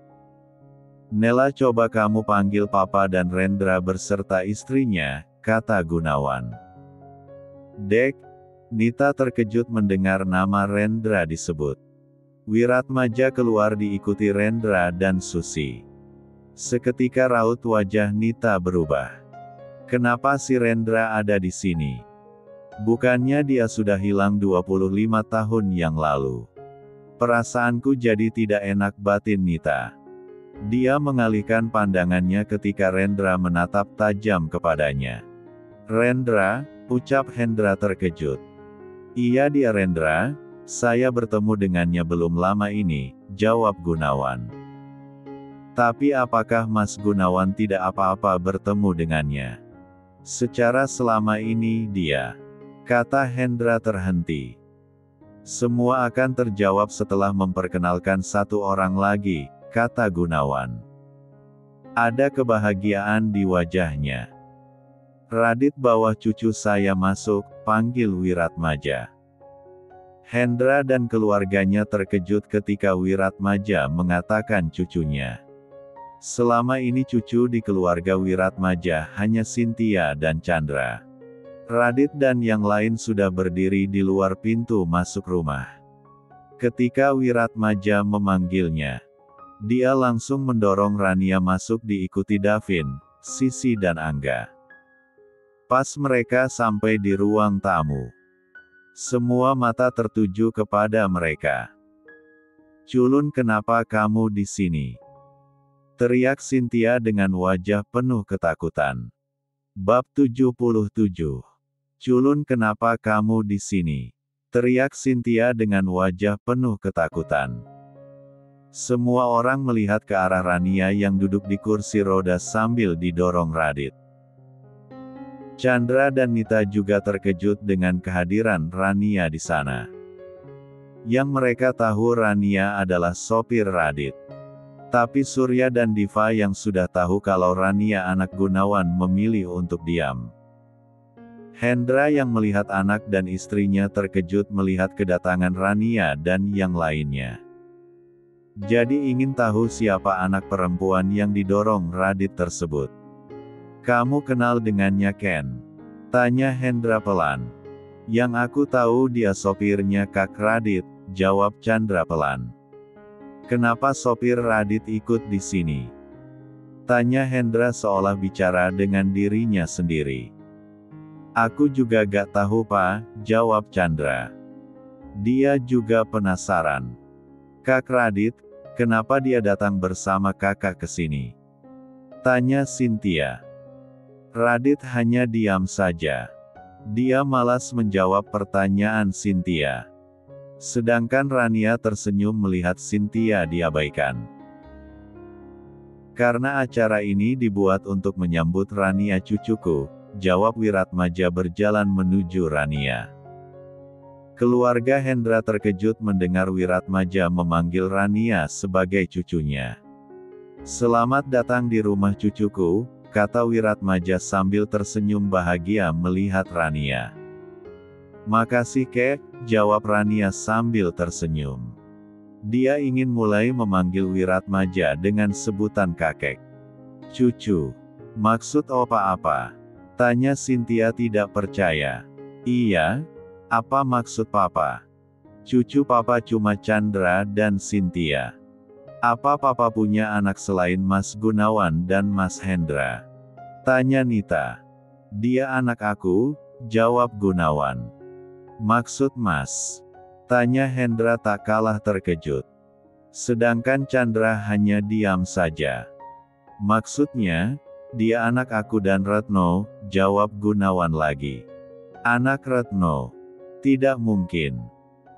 Nela coba kamu panggil Papa dan Rendra berserta istrinya, kata Gunawan. Dek, Nita terkejut mendengar nama Rendra disebut. Wiratmaja keluar diikuti Rendra dan Susi. Seketika raut wajah Nita berubah. Kenapa si Rendra ada di sini? Bukannya dia sudah hilang 25 tahun yang lalu. Perasaanku jadi tidak enak batin Nita. Dia mengalihkan pandangannya ketika Rendra menatap tajam kepadanya. Rendra, ucap Hendra terkejut. Iya dia Rendra, Saya bertemu dengannya belum lama ini, jawab Gunawan. Tapi apakah Mas Gunawan tidak apa-apa bertemu dengannya? Secara selama ini dia, kata Hendra terhenti. Semua akan terjawab setelah memperkenalkan satu orang lagi, kata Gunawan. Ada kebahagiaan di wajahnya. Radit bawa cucu saya masuk, panggil Wiratmaja. Hendra dan keluarganya terkejut ketika Wiratmaja mengatakan cucunya. Selama ini cucu di keluarga Wiratmaja hanya Cynthia dan Chandra. Radit dan yang lain sudah berdiri di luar pintu masuk rumah. Ketika Wiratmaja memanggilnya, dia langsung mendorong Rania masuk diikuti Davin, Sisi dan Angga. Pas mereka sampai di ruang tamu, semua mata tertuju kepada mereka. "Culun, kenapa kamu di sini?" teriak Cynthia dengan wajah penuh ketakutan. Bab 77. "Culun, kenapa kamu di sini?" teriak Cynthia dengan wajah penuh ketakutan. Semua orang melihat ke arah Rania yang duduk di kursi roda sambil didorong Radit. Chandra dan Nita juga terkejut dengan kehadiran Rania di sana. Yang mereka tahu Rania adalah sopir Radit. Tapi Surya dan Diva yang sudah tahu kalau Rania anak Gunawan memilih untuk diam. Hendra yang melihat anak dan istrinya terkejut melihat kedatangan Rania dan yang lainnya. Jadi ingin tahu siapa anak perempuan yang didorong Radit tersebut. "Kamu kenal dengannya, Ken?" tanya Hendra pelan. "Yang aku tahu dia sopirnya Kak Radit," jawab Chandra pelan. "Kenapa sopir Radit ikut di sini?" tanya Hendra seolah bicara dengan dirinya sendiri. "Aku juga gak tahu, Pak," jawab Chandra. Dia juga penasaran. "Kak Radit, kenapa dia datang bersama kakak ke sini?" tanya Cynthia. Radit hanya diam saja. Dia malas menjawab pertanyaan Cynthia. Sedangkan Rania tersenyum melihat Cynthia diabaikan. "Karena acara ini dibuat untuk menyambut Rania cucuku," jawab Wiratmaja berjalan menuju Rania. Keluarga Hendra terkejut mendengar Wiratmaja memanggil Rania sebagai cucunya. "Selamat datang di rumah cucuku," kata Wiratmaja sambil tersenyum bahagia melihat Rania. "Makasih, Kek," jawab Rania sambil tersenyum. Dia ingin mulai memanggil Wiratmaja dengan sebutan kakek. "Cucu, maksud opa apa?" tanya Cynthia tidak percaya. "Iya, apa maksud papa?" "Cucu papa cuma Chandra dan Cynthia. Apa papa punya anak selain Mas Gunawan dan Mas Hendra?" tanya Nita. "Dia anak aku," jawab Gunawan. "Maksud Mas?" tanya Hendra tak kalah terkejut. Sedangkan Chandra hanya diam saja. "Maksudnya, dia anak aku dan Retno," jawab Gunawan lagi. "Anak Retno? Tidak mungkin.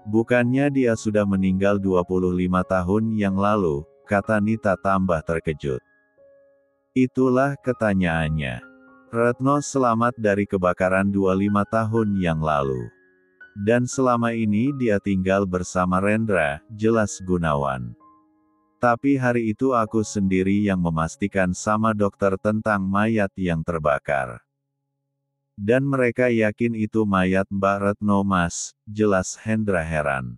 Bukannya dia sudah meninggal 25 tahun yang lalu," kata Nita tambah terkejut. "Itulah ketanyaannya. Retno selamat dari kebakaran 25 tahun yang lalu. Dan selama ini dia tinggal bersama Rendra," jelas Gunawan. "Tapi hari itu aku sendiri yang memastikan sama dokter tentang mayat yang terbakar. Dan mereka yakin itu mayat Mbak Retno, Mas," jelas Hendra heran.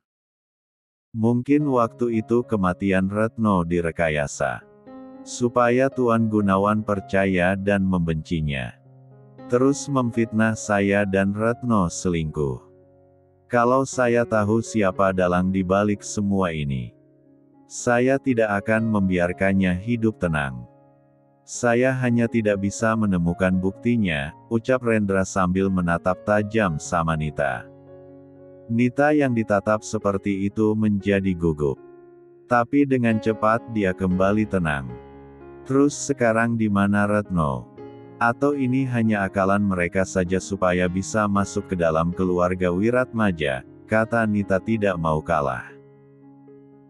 "Mungkin waktu itu kematian Retno direkayasa. Supaya Tuan Gunawan percaya dan membencinya. Terus memfitnah saya dan Retno selingkuh. Kalau saya tahu siapa dalang di balik semua ini, saya tidak akan membiarkannya hidup tenang. Saya hanya tidak bisa menemukan buktinya," ucap Rendra sambil menatap tajam sama Nita. Nita yang ditatap seperti itu menjadi gugup. Tapi dengan cepat dia kembali tenang. "Terus sekarang di mana Retno? Atau ini hanya akalan mereka saja supaya bisa masuk ke dalam keluarga Wiratmaja?" kata Nita tidak mau kalah.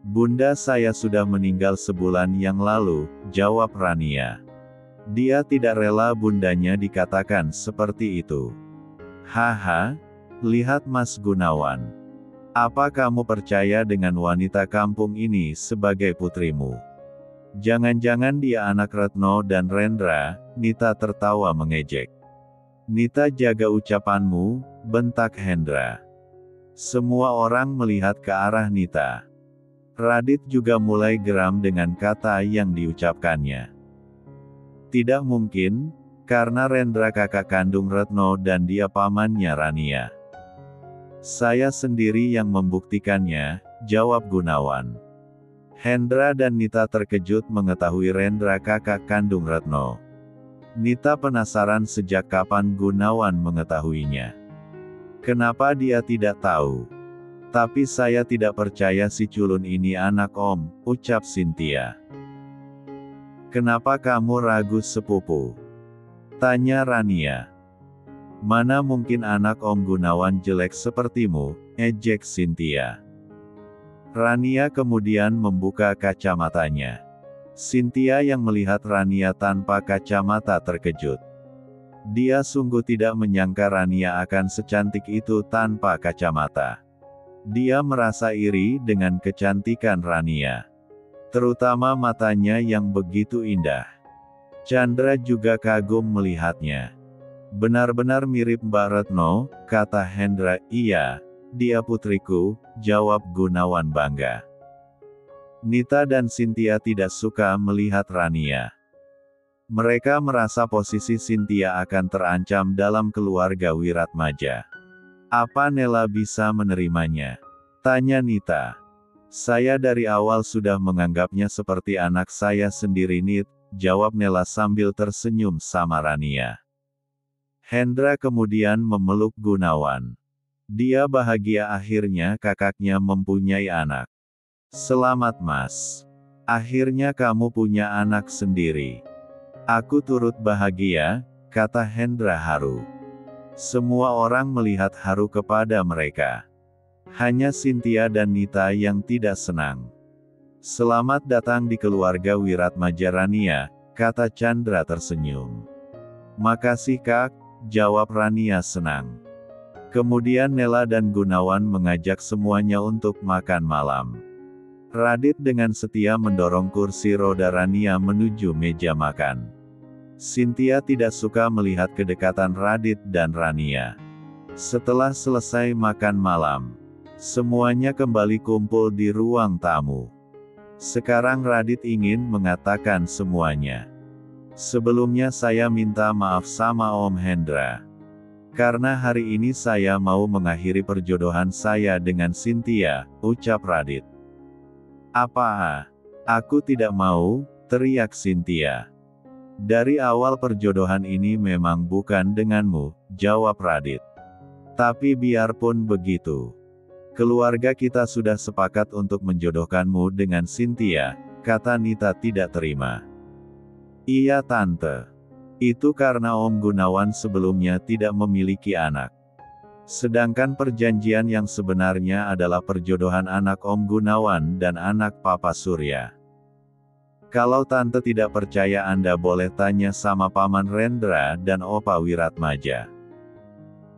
Bunda saya sudah meninggal sebulan yang lalu, jawab Rania. Dia tidak rela bundanya dikatakan seperti itu. Haha, lihat Mas Gunawan. Apa kamu percaya dengan wanita kampung ini sebagai putrimu? Jangan-jangan dia anak Retno dan Rendra, Nita tertawa mengejek. Nita jaga ucapanmu, bentak Hendra. Semua orang melihat ke arah Nita. Radit juga mulai geram dengan kata yang diucapkannya. Tidak mungkin, karena Rendra kakak kandung Retno dan dia pamannya Rania. Saya sendiri yang membuktikannya, jawab Gunawan. Hendra dan Nita terkejut mengetahui Rendra kakak kandung Retno. Nita penasaran sejak kapan Gunawan mengetahuinya. Kenapa dia tidak tahu? Tapi saya tidak percaya si culun ini anak Om, ucap Cynthia. Kenapa kamu ragu sepupu? Tanya Rania. Mana mungkin anak Om Gunawan jelek sepertimu, ejek Cynthia. Rania kemudian membuka kacamatanya. Cynthia yang melihat Rania tanpa kacamata terkejut. Dia sungguh tidak menyangka Rania akan secantik itu tanpa kacamata. Dia merasa iri dengan kecantikan Rania. Terutama matanya yang begitu indah. Chandra juga kagum melihatnya. Benar-benar mirip Mbak Retno, kata Hendra. Iya, dia putriku, jawab Gunawan bangga. Nita dan Cynthia tidak suka melihat Rania. Mereka merasa posisi Cynthia akan terancam dalam keluarga Wiratmaja. Apa Nela bisa menerimanya? Tanya Nita. Saya dari awal sudah menganggapnya seperti anak saya sendiri Nit, jawab Nela sambil tersenyum sama Rania. Hendra kemudian memeluk Gunawan. Dia bahagia akhirnya kakaknya mempunyai anak. Selamat Mas. Akhirnya kamu punya anak sendiri. Aku turut bahagia, kata Hendra haru. Semua orang melihat haru kepada mereka. Hanya Cynthia dan Nita yang tidak senang. Selamat datang di keluarga Wiratmaja Rania, kata Chandra tersenyum. Makasih Kak, jawab Rania senang. Kemudian Nela dan Gunawan mengajak semuanya untuk makan malam. Radit dengan setia mendorong kursi roda Rania menuju meja makan. Cynthia tidak suka melihat kedekatan Radit dan Rania. Setelah selesai makan malam, semuanya kembali kumpul di ruang tamu. Sekarang Radit ingin mengatakan semuanya. Sebelumnya saya minta maaf sama Om Hendra. Karena hari ini saya mau mengakhiri perjodohan saya dengan Cynthia, ucap Radit. Apa? Aku tidak mau, teriak Cynthia. Dari awal perjodohan ini memang bukan denganmu, jawab Radit. Tapi biarpun begitu. Keluarga kita sudah sepakat untuk menjodohkanmu dengan Cynthia, kata Nita tidak terima. Iya Tante. Itu karena Om Gunawan sebelumnya tidak memiliki anak. Sedangkan perjanjian yang sebenarnya adalah perjodohan anak Om Gunawan dan anak Papa Surya. Kalau Tante tidak percaya Anda boleh tanya sama Paman Rendra dan Opa Wiratmaja.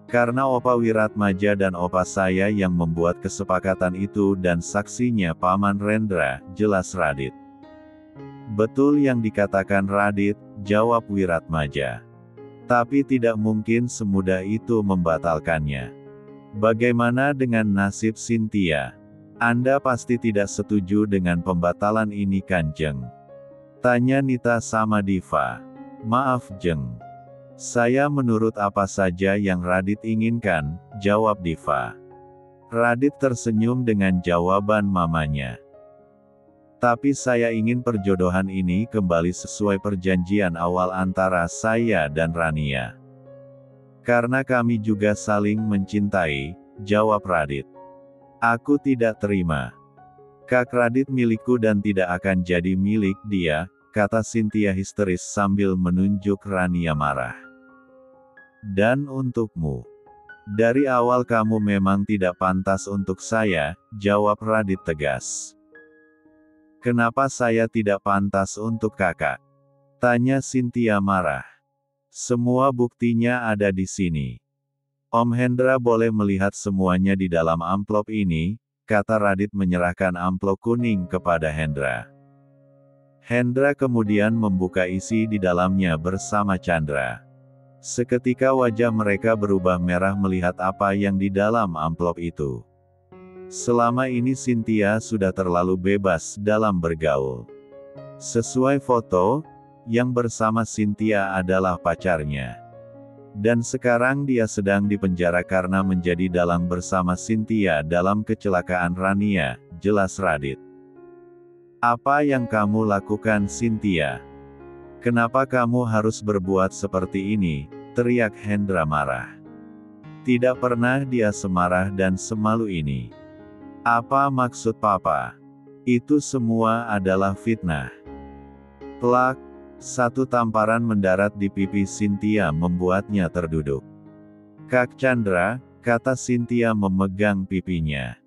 Karena Opa Wiratmaja dan Opa saya yang membuat kesepakatan itu dan saksinya Paman Rendra, jelas Radit. Betul yang dikatakan Radit, jawab Wiratmaja. Tapi tidak mungkin semudah itu membatalkannya. Bagaimana dengan nasib Cynthia? Anda pasti tidak setuju dengan pembatalan ini Kanjeng. Tanya Nita sama Diva. Maaf Jeng. Saya menurut apa saja yang Radit inginkan, jawab Diva. Radit tersenyum dengan jawaban mamanya. Tapi saya ingin perjodohan ini kembali sesuai perjanjian awal antara saya dan Rania. Karena kami juga saling mencintai, jawab Radit. Aku tidak terima. Kak Radit milikku dan tidak akan jadi milik dia, kata Cynthia histeris sambil menunjuk Rania marah. Dan untukmu. Dari awal kamu memang tidak pantas untuk saya, jawab Radit tegas. Kenapa saya tidak pantas untuk kakak? Tanya Cynthia marah. Semua buktinya ada di sini. Om Hendra boleh melihat semuanya di dalam amplop ini, kata Radit menyerahkan amplop kuning kepada Hendra. Hendra kemudian membuka isi di dalamnya bersama Chandra. Seketika wajah mereka berubah merah melihat apa yang di dalam amplop itu. Selama ini Cynthia sudah terlalu bebas dalam bergaul. Sesuai foto, yang bersama Cynthia adalah pacarnya. Dan sekarang dia sedang dipenjara karena menjadi dalang bersama Cynthia dalam kecelakaan Rania, jelas Radit. Apa yang kamu lakukan Cynthia? Kenapa kamu harus berbuat seperti ini? Teriak Hendra marah. Tidak pernah dia semarah dan semalu ini. Apa maksud papa? Itu semua adalah fitnah. Plak, satu tamparan mendarat di pipi Cynthia membuatnya terduduk. Kak Chandra, kata Cynthia memegang pipinya.